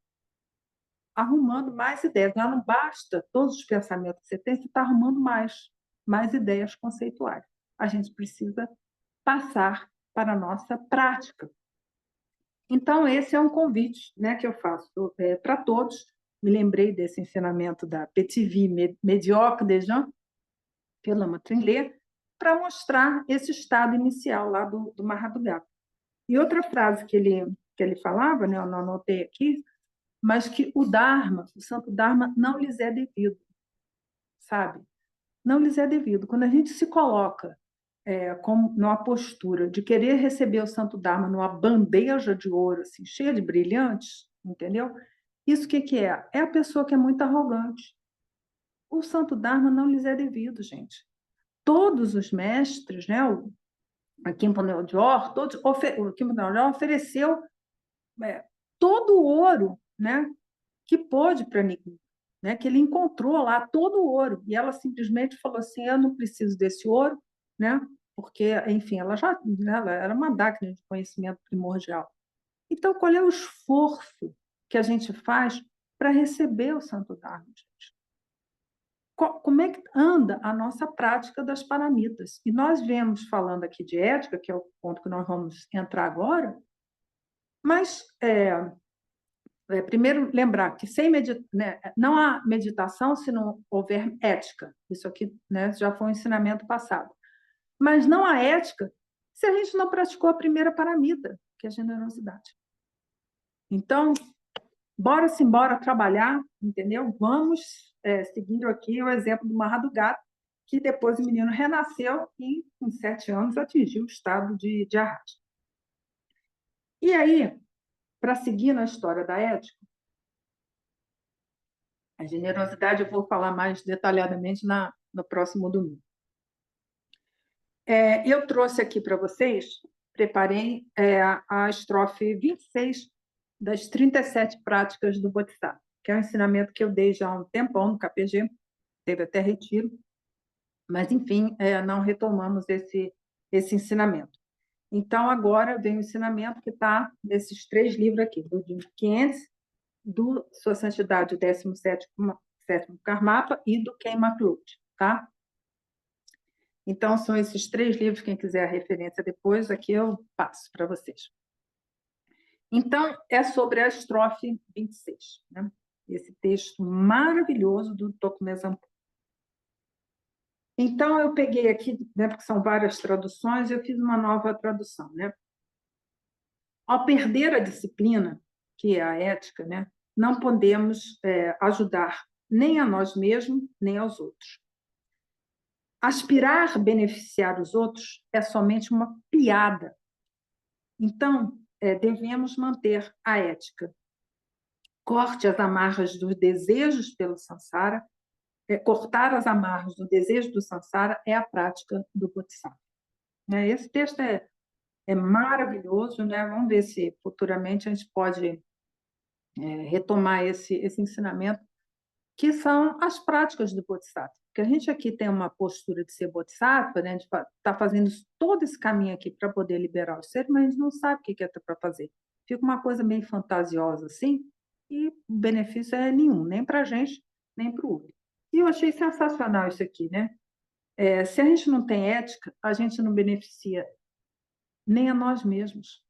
S1: arrumando mais ideias. Não basta todos os pensamentos que você tem, você está arrumando mais ideias conceituais. A gente precisa passar para a nossa prática. Então, esse é um convite, né, que eu faço para todos. Me lembrei desse ensinamento da Petite Vie Médiocre des gens, pela Lama Trinley, para mostrar esse estado inicial lá do Mahadugata. E outra frase que ele falava, né, eu não anotei aqui, mas que o Dharma, o Santo Dharma, não lhes é devido, sabe? Não lhes é devido. Quando a gente se coloca como numa postura de querer receber o Santo Dharma numa bandeja de ouro, assim, cheia de brilhantes, entendeu? Isso o que é? É a pessoa que é muito arrogante. O Santo Dharma não lhes é devido, gente. Todos os mestres, né, o Kim Panel Jor, o Kim Panel Jor ofereceu todo o ouro, né, que pôde para Nigu, né, que ele encontrou lá todo o ouro, e ela simplesmente falou assim, eu não preciso desse ouro, né, porque, enfim, ela já, né, ela era uma máquina de conhecimento primordial. Então, qual é o esforço que a gente faz para receber o Santo Dharma, gente? Como é que anda a nossa prática das paramitas? E nós viemos falando aqui de ética, que é o ponto que nós vamos entrar agora, mas primeiro lembrar que né, não há meditação se não houver ética. Isso aqui, né, já foi um ensinamento passado. Mas não há ética se a gente não praticou a primeira paramita, que é a generosidade. Então, bora trabalhar, entendeu? Vamos seguir aqui o exemplo do Mahadugata, que depois o menino renasceu e, com 7 anos, atingiu o estado de arrasto. E aí, para seguir na história da ética, a generosidade eu vou falar mais detalhadamente no próximo domingo. Eu trouxe aqui para vocês, preparei a estrofe 26 das 37 práticas do Bodhisattva, que é um ensinamento que eu dei já há um tempão no KPG, teve até retiro, mas, enfim, não retomamos esse ensinamento. Então, agora vem o ensinamento que está nesses 3 livros aqui, do Jim Keynes, do Sua Santidade, o 17º Karmapa, e do Ken McLeod, tá? Então, são esses 3 livros, quem quiser a referência depois, aqui eu passo para vocês. Então, é sobre a estrofe 26, né? Esse texto maravilhoso do Tokume Zanpo. Então, eu peguei aqui, né, porque são várias traduções, eu fiz uma nova tradução, né? Ao perder a disciplina, que é a ética, né, não podemos ajudar nem a nós mesmos, nem aos outros. Aspirar beneficiar os outros é somente uma piada. Então, devemos manter a ética. Corte as amarras dos desejos pelo samsara. Cortar as amarras do desejo do samsara é a prática do Bodhisattva. Esse texto é maravilhoso, né? Vamos ver se futuramente a gente pode retomar esse ensinamento, que são as práticas do Bodhisattva. Porque a gente aqui tem uma postura de ser Bodhisattva, né, de estar fazendo todo esse caminho aqui para poder liberar os seres, mas a gente não sabe o que é para fazer. Fica uma coisa meio fantasiosa assim, e o benefício é nenhum, nem para a gente, nem para o outro. E eu achei sensacional isso aqui, né? Se a gente não tem ética, a gente não beneficia nem a nós mesmos.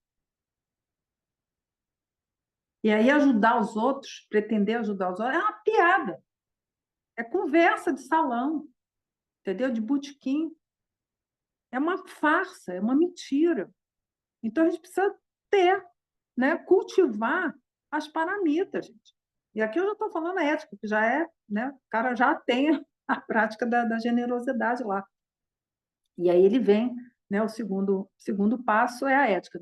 S1: E aí ajudar os outros, pretender ajudar os outros, é uma piada. É conversa de salão, entendeu? De botequim. É uma farsa, é uma mentira. Então a gente precisa ter, né? Cultivar as paramitas, gente. E aqui eu já estou falando a ética, que já é, né? O cara já tem a prática da generosidade lá. E aí ele vem, né? O segundo passo é a ética.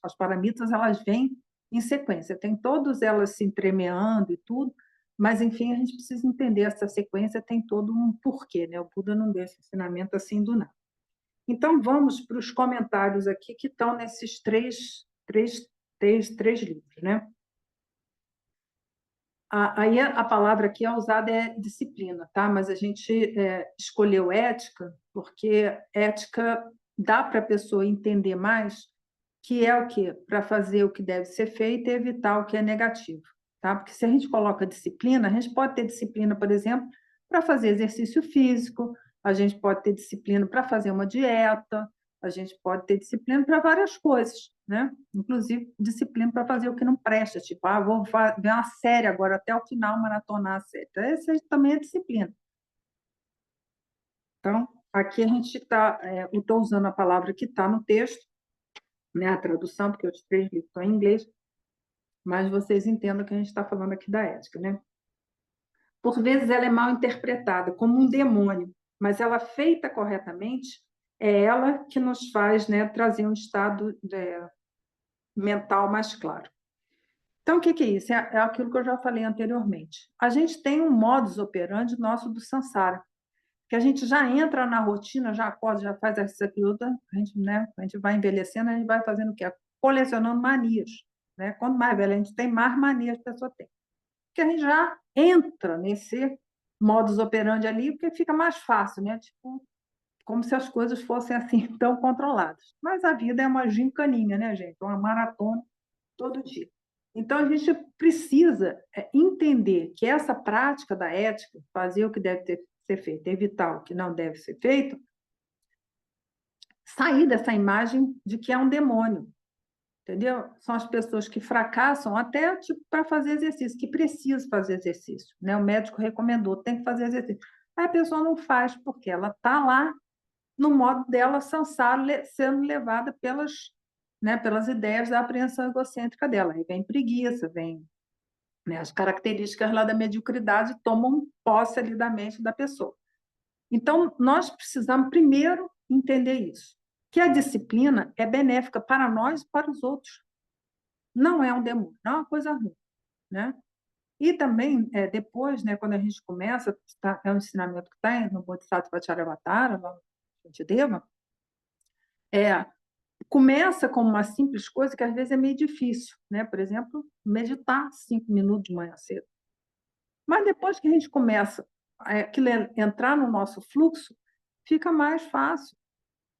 S1: As paramitas, elas vêm em sequência. Tem todas elas se entremeando e tudo, mas, enfim, a gente precisa entender essa sequência, tem todo um porquê, né? O Buda não deixa ensinamento assim do nada. Então, vamos para os comentários aqui que estão nesses três livros, né? Aí a palavra aqui usada é disciplina, tá? Mas a gente escolheu ética porque ética dá para a pessoa entender mais que é o quê? Para fazer o que deve ser feito e evitar o que é negativo, tá? Porque se a gente coloca disciplina, a gente pode ter disciplina, por exemplo, para fazer exercício físico, a gente pode ter disciplina para fazer uma dieta, a gente pode ter disciplina para várias coisas, né? Inclusive disciplina para fazer o que não presta, tipo, vou ver uma série agora até o final, maratonar a série. Então, essa também é disciplina. Então, aqui a gente está, eu estou usando a palavra que está no texto, né, a tradução, porque os três livros estão em inglês, mas vocês entendam que a gente está falando aqui da ética, né? Por vezes ela é mal interpretada como um demônio, mas ela feita corretamente é ela que nos faz, né, trazer um estado mental mais claro. Então, o que é isso? É aquilo que eu já falei anteriormente. A gente tem um modus operandi nosso do samsara, que a gente já entra na rotina, já acorda, já faz essa aquilo, a gente, né, a gente vai envelhecendo, a gente vai fazendo o quê? Colecionando manias. Né? Quanto mais velho a gente tem, mais manias a pessoa tem. Porque a gente já entra nesse modus operandi ali, porque fica mais fácil, né? Tipo, como se as coisas fossem assim tão controladas. Mas a vida é uma gincaninha, né, gente? Uma maratona todo dia. Então, a gente precisa entender que essa prática da ética, fazer o que deve ser feito, evitar o que não deve ser feito, sair dessa imagem de que é um demônio, entendeu? São as pessoas que fracassam até tipo, para fazer exercício, que precisam fazer exercício, né? O médico recomendou, tem que fazer exercício. Aí a pessoa não faz porque ela está lá no modo dela samsara, sendo levada pelas ideias da apreensão egocêntrica dela. Aí vem preguiça, vem, né, as características lá da mediocridade tomam posse ali da mente da pessoa. Então, nós precisamos primeiro entender isso, que a disciplina é benéfica para nós e para os outros. Não é um demônio, não é uma coisa ruim, né? E também, depois, né, quando a gente começa, é um ensinamento que está no Bodhisattva Charyavatara, lá no Shantideva, começa como uma simples coisa que às vezes é meio difícil, né? Por exemplo, meditar 5 minutos de manhã cedo. Mas depois que a gente começa aquilo entrar no nosso fluxo, fica mais fácil.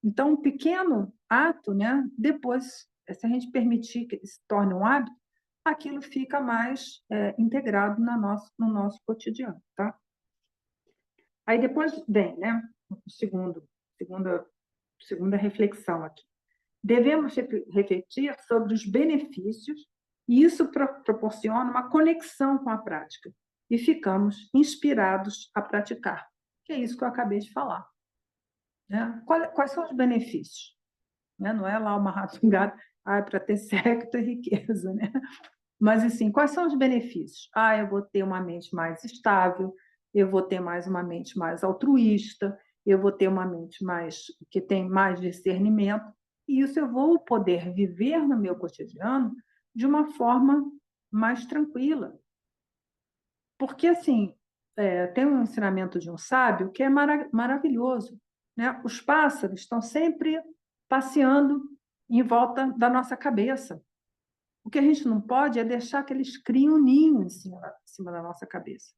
S1: Então, um pequeno ato, né? Depois, se a gente permitir que ele se torne um hábito, aquilo fica mais integrado no nosso cotidiano, tá? Aí depois vem, né? Segunda reflexão aqui. Devemos refletir sobre os benefícios e isso proporciona uma conexão com a prática e ficamos inspirados a praticar, que é isso que eu acabei de falar. Né? Quais são os benefícios? Né? Não é lá uma ratungada para ter sexo e riqueza, né? Mas, assim, quais são os benefícios? Eu vou ter uma mente mais estável, eu vou ter uma mente mais altruísta, eu vou ter uma mente que tem mais discernimento, e isso eu vou poder viver no meu cotidiano de uma forma mais tranquila. Porque, assim, tem um ensinamento de um sábio que é maravilhoso. Né? Os pássaros estão sempre passeando em volta da nossa cabeça. O que a gente não pode é deixar que eles criem um ninho em cima da nossa cabeça.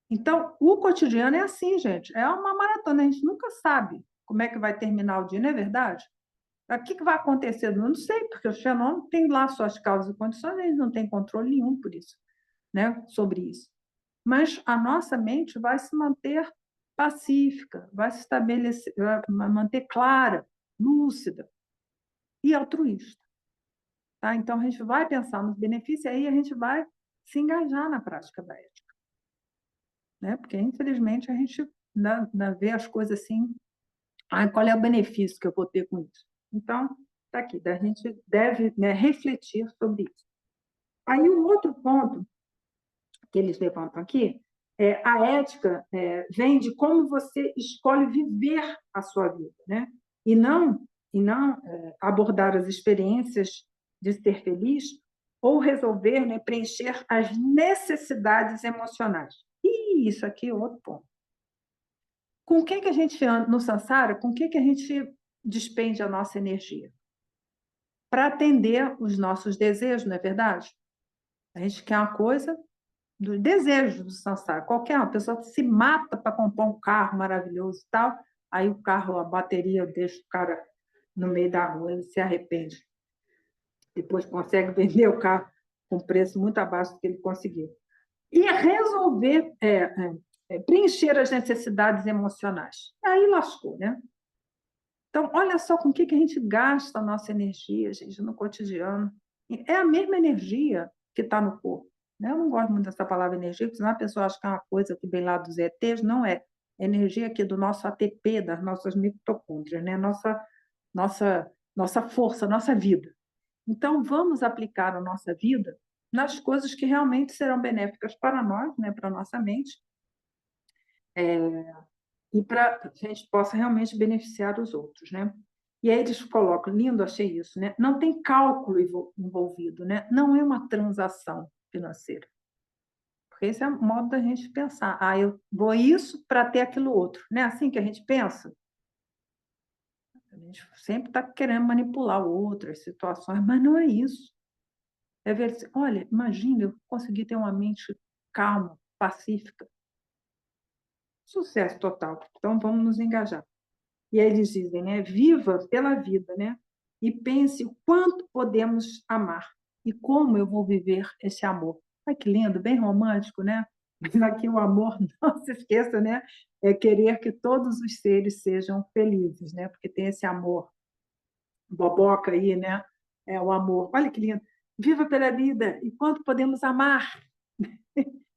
S1: Então, o cotidiano é assim, gente, é uma maratona, a gente nunca sabe como é que vai terminar o dia, não é verdade? O que vai acontecer? Eu não sei, porque os fenômenos têm lá suas causas e condições, a gente não tem controle nenhum por isso, né, sobre isso. Mas a nossa mente vai se manter pacífica, vai se estabelecer, vai manter clara, lúcida e altruísta. Tá? Então, a gente vai pensar nos benefícios e aí a gente vai se engajar na prática da ética. Né? Porque, infelizmente, a gente vê as coisas assim, qual é o benefício que eu vou ter com isso? Então, está aqui, a gente deve, né, refletir sobre isso. Aí, um outro ponto que eles levantam aqui é a ética vem de como você escolhe viver a sua vida, né? E não abordar as experiências de ser feliz ou resolver, né, preencher as necessidades emocionais. E isso aqui é outro ponto. Com o que a gente anda no samsara, com o que a gente despende a nossa energia? Para atender os nossos desejos, não é verdade? A gente quer uma coisa dos desejos do samsara. Qualquer uma pessoa se mata para comprar um carro maravilhoso e tal, aí o carro, a bateria deixa o cara no meio da rua, ele se arrepende. Depois consegue vender o carro com preço muito abaixo do que ele conseguiu. E resolver, preencher as necessidades emocionais. Aí lascou, né? Então, olha só com o que a gente gasta a nossa energia, gente, no cotidiano. É a mesma energia que está no corpo. Né? Eu não gosto muito dessa palavra energia, porque senão a pessoa acha que é uma coisa que vem lá dos ETs. Não é. É energia aqui do nosso ATP, das nossas mitocôndrias, né? Nossa força, nossa vida. Então, vamos aplicar a nossa vida nas coisas que realmente serão benéficas para nós, né? Para a nossa mente, e para que a gente possa realmente beneficiar os outros, né? E aí eles colocam, lindo, achei isso, né? Não tem cálculo envolvido, né? Não é uma transação financeira. Porque esse é o modo da gente pensar. Eu vou isso para ter aquilo outro. Não é assim que a gente pensa? A gente sempre está querendo manipular o outro, as situações, mas não é isso. É ver, olha, imagina eu conseguir ter uma mente calma, pacífica. Sucesso total. Então, vamos nos engajar. E aí eles dizem, né? Viva pela vida, né? E pense o quanto podemos amar e como eu vou viver esse amor. Ai, que lindo, bem romântico, né? Mas aqui o amor, não se esqueça, né? É querer que todos os seres sejam felizes, né? Porque tem esse amor boboca aí, né? É o amor. Olha que lindo. Viva pela vida e quanto podemos amar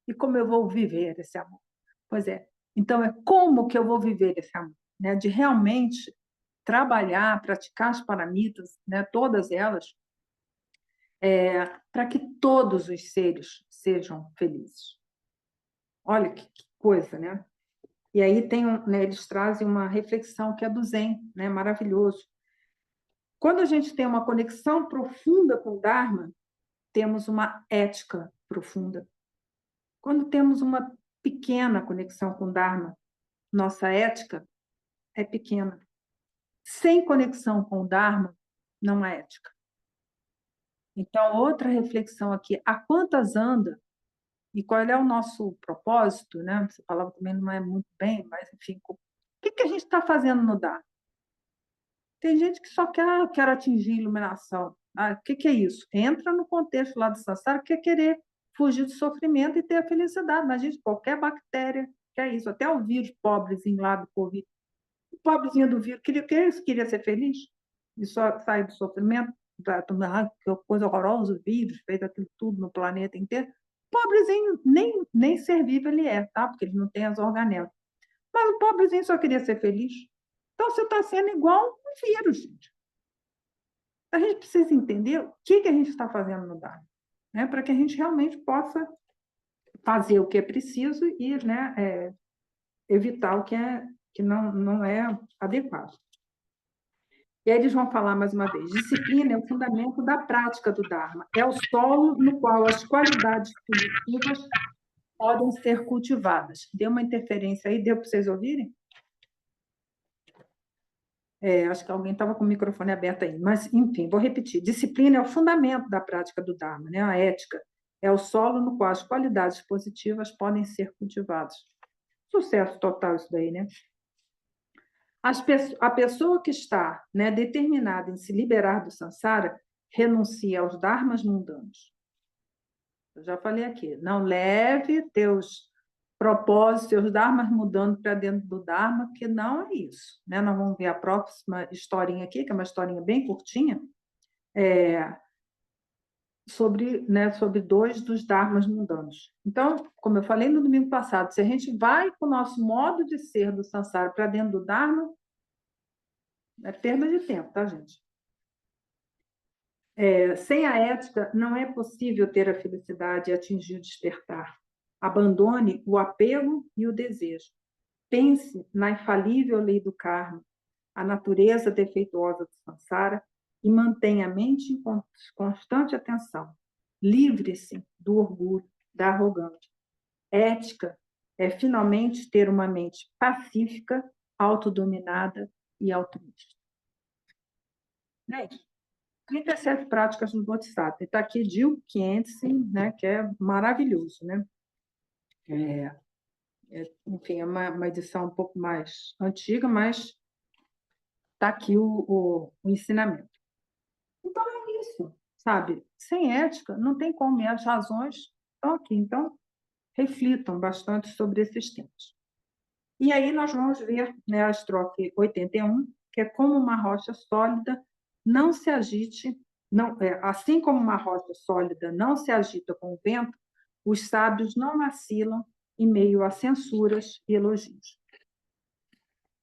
S1: e como eu vou viver esse amor. Pois é. Então, é como que eu vou viver esse amor, né? De realmente trabalhar, praticar as paramitas, né, todas elas, para que todos os seres sejam felizes. Olha que coisa, né? E aí né, eles trazem uma reflexão que é do Zen, né, maravilhoso. Quando a gente tem uma conexão profunda com o Dharma, temos uma ética profunda. Quando temos uma pequena conexão com o Dharma, nossa ética é pequena. Sem conexão com o Dharma, não há ética. Então, outra reflexão aqui, a quantas anda e qual é o nosso propósito, né? Essa palavra também não é muito bem, mas, enfim, o que a gente está fazendo no Dharma? Tem gente que só quer atingir iluminação. O que é isso? Entra no contexto lá do Sansara, que é querer fugir do sofrimento e ter a felicidade. Mas, gente, qualquer bactéria quer isso. Até o vírus pobrezinho lá do Covid. O pobrezinho do vírus queria ser feliz e só sair do sofrimento. Que coisa horrorosa, o vírus fez aquilo tudo no planeta inteiro. Pobrezinho, nem ser vivo ele é, tá? Porque ele não tem as organelas. Mas o pobrezinho só queria ser feliz. Então você está sendo igual um vírus, gente. A gente precisa entender o que a gente está fazendo no Dharma, né? Para que a gente realmente possa fazer o que é preciso e, né, evitar o que não é adequado. E aí eles vão falar mais uma vez: disciplina é o fundamento da prática do Dharma, é o solo no qual as qualidades positivas podem ser cultivadas. Deu uma interferência aí, deu para vocês ouvirem? Acho que alguém estava com o microfone aberto aí, mas, enfim, vou repetir. Disciplina é o fundamento da prática do Dharma, né? A ética. É o solo no qual as qualidades positivas podem ser cultivadas. Sucesso total isso daí, né? A pessoa que está, né, determinada em se liberar do samsara renuncia aos dharmas mundanos. Eu já falei aqui, não leve teus propósitos, teus dharmas mudando para dentro do dharma, que não é isso. Né? Nós vamos ver a próxima historinha aqui, que é uma historinha bem curtinha, sobre dois dos dharmas mundanos. Então, como eu falei no domingo passado, se a gente vai com o nosso modo de ser do samsara para dentro do dharma, é perda de tempo, tá, gente? Sem a ética, não é possível ter a felicidade e atingir o despertar. Abandone o apego e o desejo. Pense na infalível lei do karma, a natureza defeituosa do samsara, e mantenha a mente em constante atenção. Livre-se do orgulho, da arrogância. Ética é, finalmente, ter uma mente pacífica, autodominada e altruísta. Gente, 37 práticas do Bodhisattva. Está aqui Jill Khyentse, né, que é maravilhoso. Né? Enfim, é uma edição um pouco mais antiga, mas está aqui o ensinamento. Então, é isso, sabe? Sem ética, não tem como, e as razões estão aqui. Então, reflitam bastante sobre esses temas. E aí nós vamos ver, né, a estrofe 81, que é como uma rocha sólida não se agite, assim como uma rocha sólida não se agita com o vento, os sábios não vacilam em meio a censuras e elogios.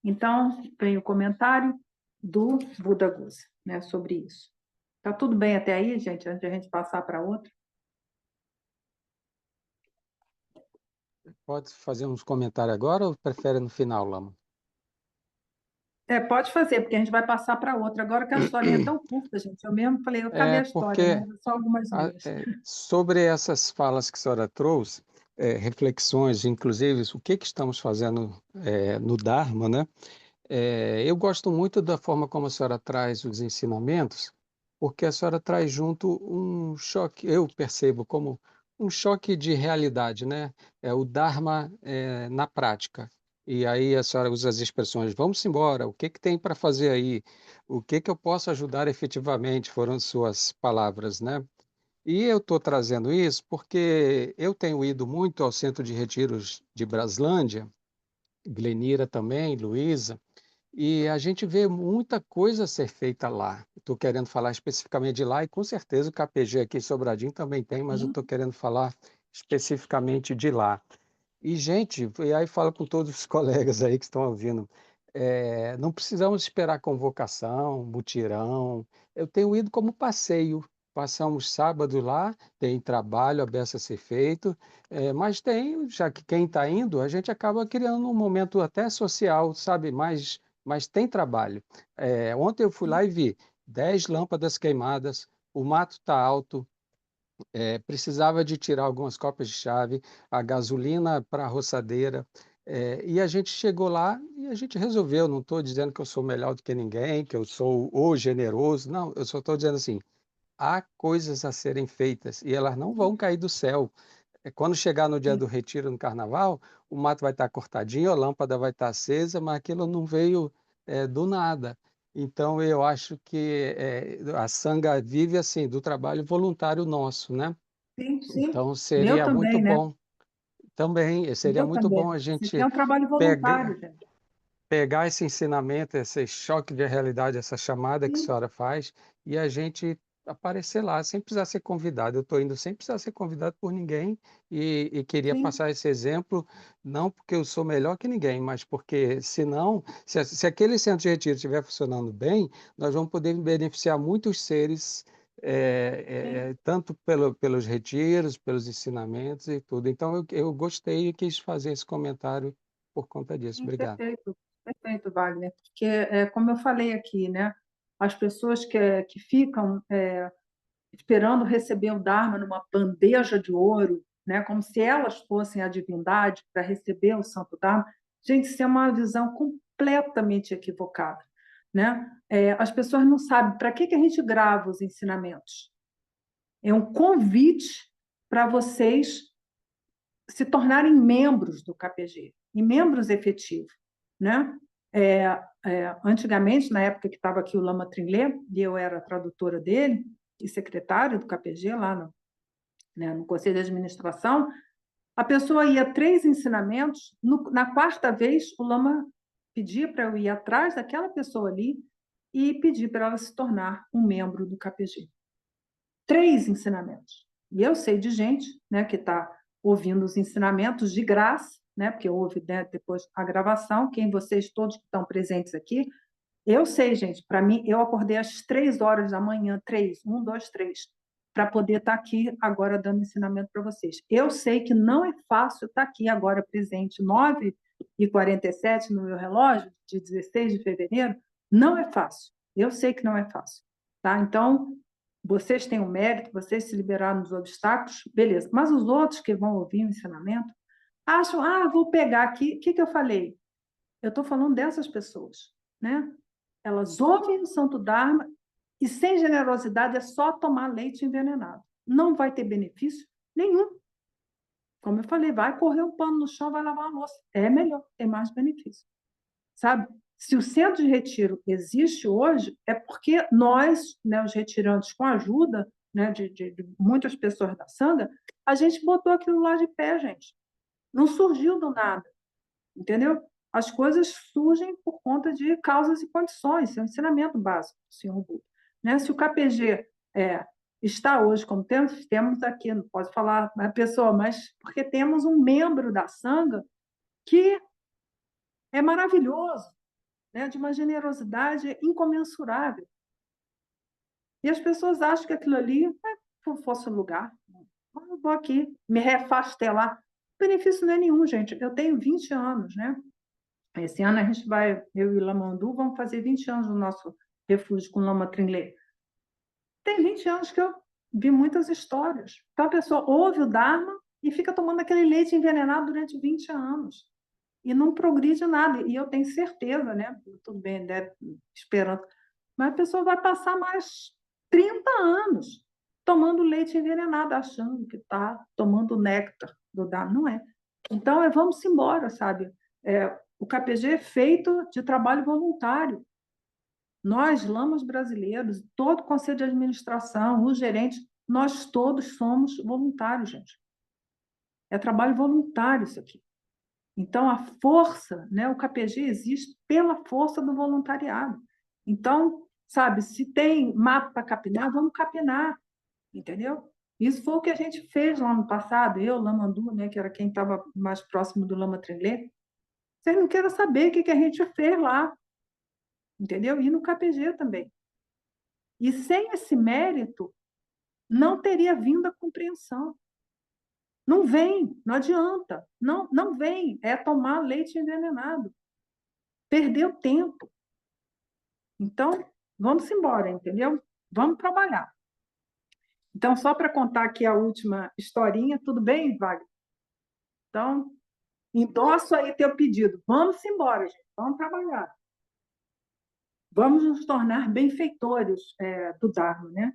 S1: Então, vem o comentário do Buda Gusa, né, sobre isso. Tá tudo bem até aí, gente, antes de a gente passar para outra?
S2: Pode fazer uns comentários agora ou prefere no final, Lama?
S1: Pode fazer, porque a gente vai passar para outra. Agora que a historinha é tão curta, gente, eu mesmo falei, cadê a história,
S2: Porque
S1: né? Só algumas linhas.
S2: sobre essas falas que a senhora trouxe, reflexões, inclusive, o que estamos fazendo no Dharma, né? Eu gosto muito da forma como a senhora traz os ensinamentos, porque a senhora traz junto um choque, eu percebo como um choque de realidade, né? É o Dharma na prática. E aí a senhora usa as expressões, vamos embora, o que que tem para fazer aí? O que que eu posso ajudar efetivamente? Foram suas palavras, né? E eu estou trazendo isso porque eu tenho ido muito ao centro de retiros de Braslândia, Glenira também, Luísa, e a gente vê muita coisa ser feita lá. Estou querendo falar especificamente de lá, e com certeza o KPG aqui em Sobradinho também tem, mas eu
S1: Sim,
S2: estou querendo falar especificamente de lá. E, gente, e aí falo com todos os colegas aí que estão ouvindo, não precisamos esperar convocação, mutirão. Eu tenho ido como passeio. Passamos sábado lá, tem trabalho a beça a ser feito, mas tem, já que quem está indo, a gente acaba criando um momento até social, sabe? Mas tem trabalho. Ontem eu fui lá e vi 10 lâmpadas queimadas, o mato está alto, precisava de tirar algumas cópias de chave, a gasolina para a roçadeira, e a gente chegou lá e a gente resolveu. Não estou dizendo que eu sou melhor do que ninguém, que eu sou o generoso, não, eu só estou dizendo assim, há coisas a serem feitas e elas não vão cair do céu. Quando chegar no dia
S1: sim,
S2: do retiro, no carnaval, o mato vai estar cortadinho, a lâmpada vai estar acesa, mas aquilo não veio do nada. Então, eu acho que a Sangha vive assim, do trabalho voluntário nosso, né?
S1: sim, sim.
S2: Então,
S1: Meu
S2: seria muito
S1: também, né?
S2: bom, também, seria
S1: Meu
S2: muito
S1: também.
S2: bom a
S1: Você tem
S2: gente
S1: um trabalho voluntário,
S2: pegar,
S1: gente.
S2: pegar esse ensinamento, esse choque de realidade, essa chamada que a
S1: Sim,
S2: senhora faz, e a gente aparecer lá, sem precisar ser convidado. Eu estou indo sem precisar ser convidado por ninguém e queria
S1: sim,
S2: passar esse exemplo, não porque eu sou melhor que ninguém, mas porque, senão, se aquele centro de retiro estiver funcionando bem, nós vamos poder beneficiar muitos seres,
S1: sim.
S2: tanto pelos retiros, pelos ensinamentos e tudo. Então, eu gostei e quis fazer esse comentário por conta disso.
S1: Sim,
S2: Obrigado.
S1: perfeito, perfeito, Wagner. Porque, como eu falei aqui, né? As pessoas que ficam esperando receber o Dharma numa bandeja de ouro, né? Como se elas fossem a divindade para receber o Santo Dharma. Gente, isso é uma visão completamente equivocada, né? As pessoas não sabem para que a gente grava os ensinamentos. É um convite para vocês se tornarem membros do KPG, e membros efetivos, né? Antigamente, na época que estava aqui o Lama Trinlé, e eu era tradutora dele, e secretária do KPG lá no Conselho de Administração, a pessoa ia 3 ensinamentos, na quarta vez o Lama pedia para eu ir atrás daquela pessoa ali e pedir para ela se tornar um membro do KPG. 3 ensinamentos. E eu sei de gente, né, que está ouvindo os ensinamentos de graça, né, porque houve, né, depois a gravação, quem vocês todos que estão presentes aqui, eu sei, gente, para mim, eu acordei às 3 horas da manhã, 3, 1, 2, 3, para poder estar aqui agora dando ensinamento para vocês. Eu sei que não é fácil estar aqui agora presente, 9h47 no meu relógio, de 16 de fevereiro, não é fácil. Eu sei que não é fácil. Tá? Então, vocês têm o mérito, vocês se liberaram dos obstáculos, beleza. Mas os outros que vão ouvir o ensinamento acham, vou pegar aqui. O que eu falei? Eu estou falando dessas pessoas, né? Elas ouvem o Santo Dharma e, sem generosidade, é só tomar leite envenenado. Não vai ter benefício nenhum. Como eu falei, vai correr um pano no chão, vai lavar a louça. É melhor, tem mais benefício. Sabe? Se o centro de retiro existe hoje, é porque nós, né, os retirantes, com a ajuda, né, de muitas pessoas da Sangha, a gente botou aquilo lá de pé, gente. Não surgiu do nada, entendeu? As coisas surgem por conta de causas e condições, isso é um ensinamento básico do Senhor Buda. Né? Se o KPG está hoje como temos aqui, não posso falar na pessoa, mas porque temos um membro da Sangha que é maravilhoso, né? De uma generosidade incomensurável. E as pessoas acham que aquilo ali fosse o lugar. Eu vou aqui, me refastelar. Benefício não é nenhum, gente. Eu tenho 20 anos, né? Esse ano a gente vai, eu e o Lama Andu, vamos fazer 20 anos do nosso refúgio com o Lama Trinlé. Tem 20 anos que eu vi muitas histórias. Então a pessoa ouve o Dharma e fica tomando aquele leite envenenado durante 20 anos. E não progride nada. E eu tenho certeza, né? Tudo bem, né? Esperando. Mas a pessoa vai passar mais 30 anos tomando leite envenenado, achando que está tomando néctar do Dharma. Não é. Então, vamos embora, sabe? O KPG é feito de trabalho voluntário. Nós, lamas brasileiros, todo o conselho de administração, os gerentes, nós todos somos voluntários, gente. É trabalho voluntário isso aqui. Então, a força, né, o KPG existe pela força do voluntariado. Então, sabe, se tem mato para capinar, vamos capinar, entendeu? Isso foi o que a gente fez lá no passado, eu, Lama Andu, né, que era quem estava mais próximo do Lama Trinlé. Vocês não querem saber o que a gente fez lá, entendeu? E no KPG também. E sem esse mérito, não teria vindo a compreensão. Não vem, não adianta. Não vem. É tomar leite envenenado. Perdeu tempo. Então, vamos embora, entendeu? Vamos trabalhar. Então, só para contar aqui a última historinha, tudo bem, Wagner? Então, endosso aí teu pedido. Vamos embora, gente. Vamos trabalhar. Vamos nos tornar benfeitores do Dharma, né?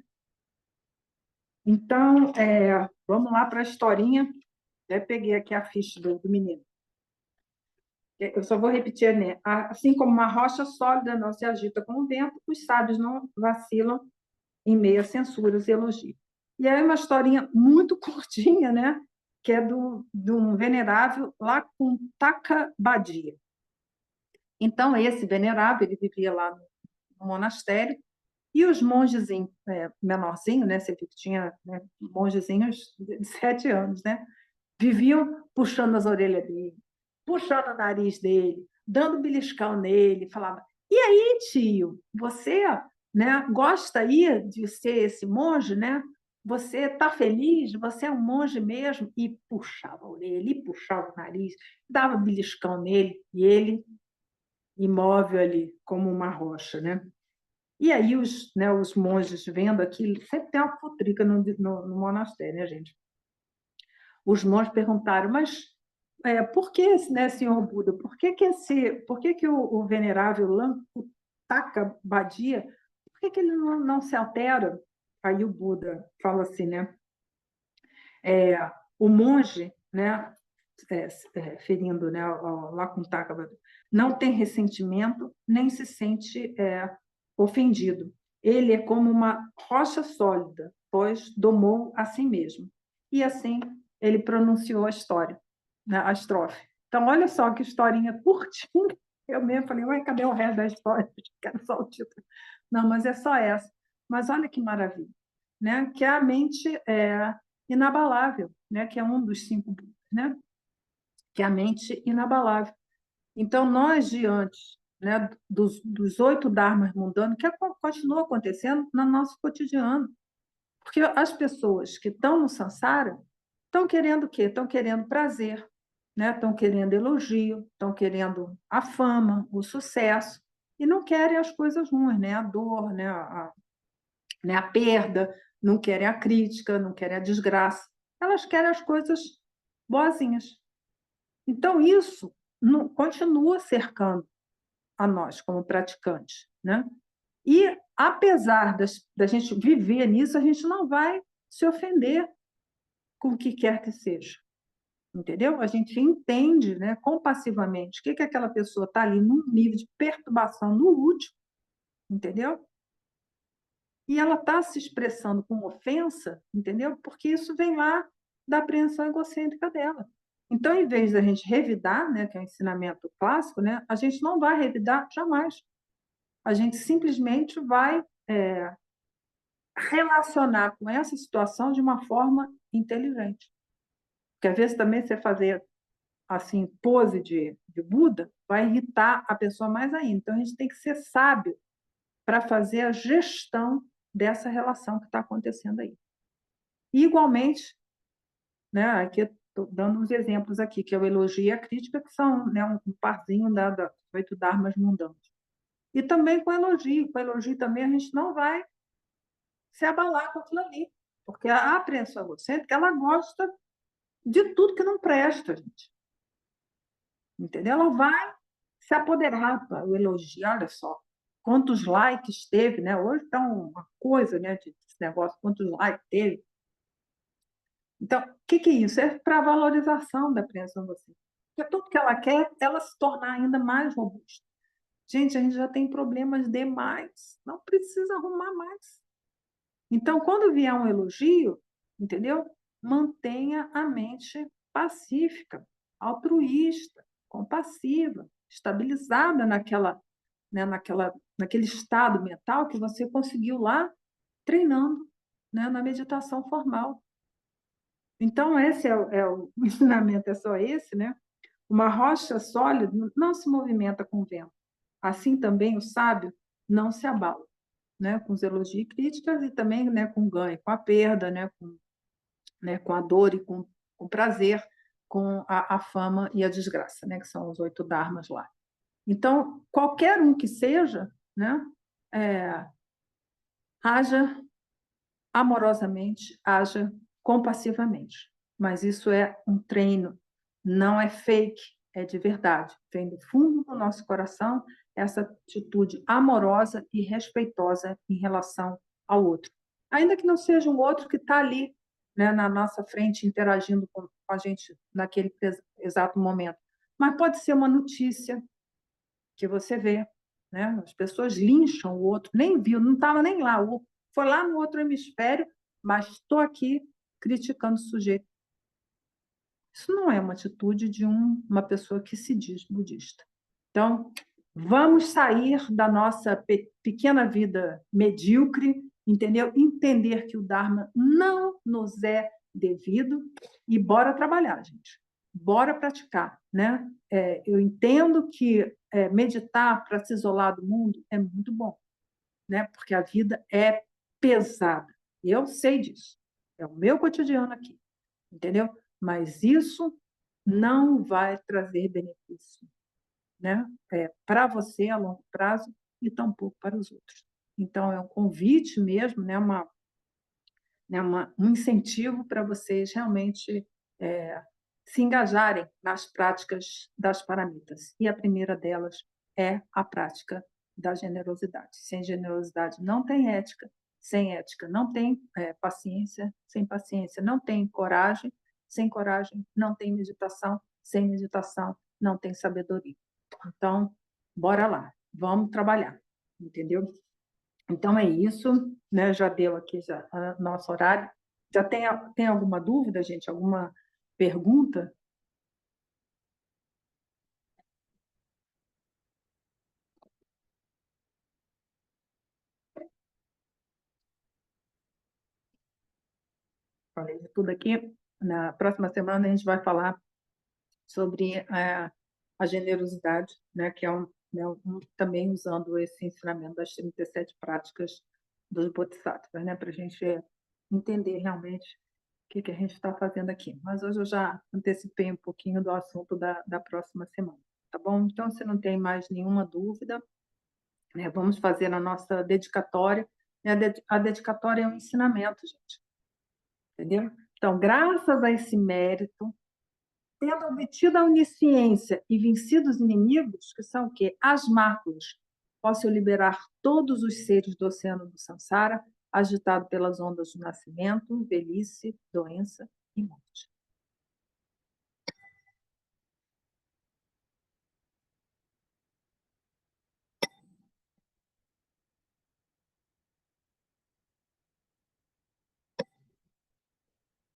S1: Então, vamos lá para a historinha. Já peguei aqui a ficha do menino. Eu só vou repetir, né? Assim como uma rocha sólida não se agita com o vento, os sábios não vacilam em meio a censuras e elogios. E aí uma historinha muito curtinha, né? Que é de um venerável lá com Badia. Então, esse venerável, ele vivia lá no monastério, e os mongezinhos, menorzinhos, né? Você viu que tinha, né, mongezinhos de 7 anos, né? Viviam puxando as orelhas dele, puxando o nariz dele, dando beliscão nele, falava: e aí, tio, você, né, gosta aí de ser esse monge, né? Você está feliz? Você é um monge mesmo? E puxava a orelha, e puxava o nariz, dava beliscão nele, e ele imóvel ali, como uma rocha, né? E aí os monges vendo aquilo, sempre tem uma futrica no monastério, né, gente? Os monges perguntaram, mas por que, né, senhor Buda, por que o venerável Lamputaka Badia, por que ele não se altera? Aí o Buda fala assim, né? É, o monge, né, ferindo, né, Lakuntaka, não tem ressentimento, nem se sente ofendido. Ele é como uma rocha sólida, pois domou a si mesmo. E assim ele pronunciou a história, né, a estrofe. Então, olha só que historinha curtinha. Eu mesmo falei, ué, cadê o resto da história? Quero só o título. Não, mas é só essa. Mas olha que maravilha, né? Que a mente é inabalável, né? Que é um dos 5, né? Que é a mente inabalável. Então, nós, diante, né, dos 8 dharmas mundanos, que continua acontecendo no nosso cotidiano. Porque as pessoas que estão no samsara estão querendo o quê? Estão querendo prazer, né? Estão querendo elogio, estão querendo a fama, o sucesso, e não querem as coisas ruins, né? A dor, né? A perda, não querem a crítica, não querem a desgraça. Elas querem as coisas boazinhas. Então, isso continua cercando a nós, como praticantes, né? E, apesar da gente viver nisso, a gente não vai se ofender com o que quer que seja, entendeu? A gente entende, né, compassivamente, o que aquela pessoa está ali num nível de perturbação no último, entendeu? E ela está se expressando com ofensa, entendeu? Porque isso vem lá da apreensão egocêntrica dela. Então, em vez da gente revidar, né, que é o ensinamento clássico, né, a gente não vai revidar jamais. A gente simplesmente vai relacionar com essa situação de uma forma inteligente. Porque às vezes também você fazer assim pose de Buda vai irritar a pessoa mais ainda. Então a gente tem que ser sábio para fazer a gestão dessa relação que está acontecendo aí. E, igualmente, né, aqui estou dando uns exemplos aqui, que é o elogio e a crítica, que são, né, um parzinho da 8 dharmas mundanos. E também com elogio também a gente não vai se abalar com aquilo ali, porque a apreensão egocêntrica, ela gosta de tudo que não presta, gente. Entendeu? Ela vai se apoderar, o elogio, olha só, quantos likes teve, né? Hoje está uma coisa, né, desse negócio, quantos likes teve. Então, o que é isso? É para a valorização da apreensão egocêntrica. Porque tudo que ela quer, ela se tornar ainda mais robusta. Gente, a gente já tem problemas demais, não precisa arrumar mais. Então, quando vier um elogio, entendeu? Mantenha a mente pacífica, altruísta, compassiva, estabilizada né, naquele estado mental que você conseguiu lá treinando, né, na meditação formal. Então, esse o ensinamento, é só esse, né? Uma rocha sólida não se movimenta com o vento. Assim também o sábio não se abala, né, com os elogios e críticas e também, né, com o ganho, com a perda, né, com a dor e com o prazer, com a fama e a desgraça, né, que são os 8 dharmas lá. Então, qualquer um que seja, né, haja amorosamente, haja compassivamente. Mas isso é um treino, não é fake, é de verdade. Vem do fundo do nosso coração essa atitude amorosa e respeitosa em relação ao outro. Ainda que não seja um outro que está ali, né, na nossa frente, interagindo com a gente naquele exato momento. Mas pode ser uma notícia que você vê, né? As pessoas lincham o outro, nem viu, não estava nem lá, foi lá no outro hemisfério, mas estou aqui criticando o sujeito. Isso não é uma atitude de uma pessoa que se diz budista. Então, vamos sair da nossa pequena vida medíocre, entendeu? Entender que o Dharma não nos é devido e bora trabalhar, gente. Bora praticar, né? Eu entendo que meditar para se isolar do mundo é muito bom, né? Porque a vida é pesada. Eu sei disso. É o meu cotidiano aqui, entendeu? Mas isso não vai trazer benefício, né? Para você a longo prazo e tampouco para os outros. Então, é um convite mesmo, né? Um incentivo para vocês realmente se engajarem nas práticas das paramitas. E a primeira delas é a prática da generosidade. Sem generosidade não tem ética, sem ética não tem paciência, sem paciência não tem coragem, sem coragem não tem meditação, sem meditação não tem sabedoria. Então, bora lá, vamos trabalhar, entendeu? Então é isso, né? Já deu aqui já nosso horário. Já tem alguma dúvida, gente? Alguma pergunta? Falei de tudo aqui. Na próxima semana a gente vai falar sobre a generosidade, né? Que é também usando esse ensinamento das 37 práticas dos Bodhisattvas, né? Para a gente entender realmente o que a gente está fazendo aqui. Mas hoje eu já antecipei um pouquinho do assunto da próxima semana, tá bom? Então, se não tem mais nenhuma dúvida, né, vamos fazer a nossa dedicatória. A dedicatória é um ensinamento, gente, entendeu? Então, graças a esse mérito, tendo obtido a onisciência e vencido os inimigos, que são o quê? As máculas, posso eu liberar todos os seres do oceano do Sansara, agitado pelas ondas do nascimento, velhice, doença e morte.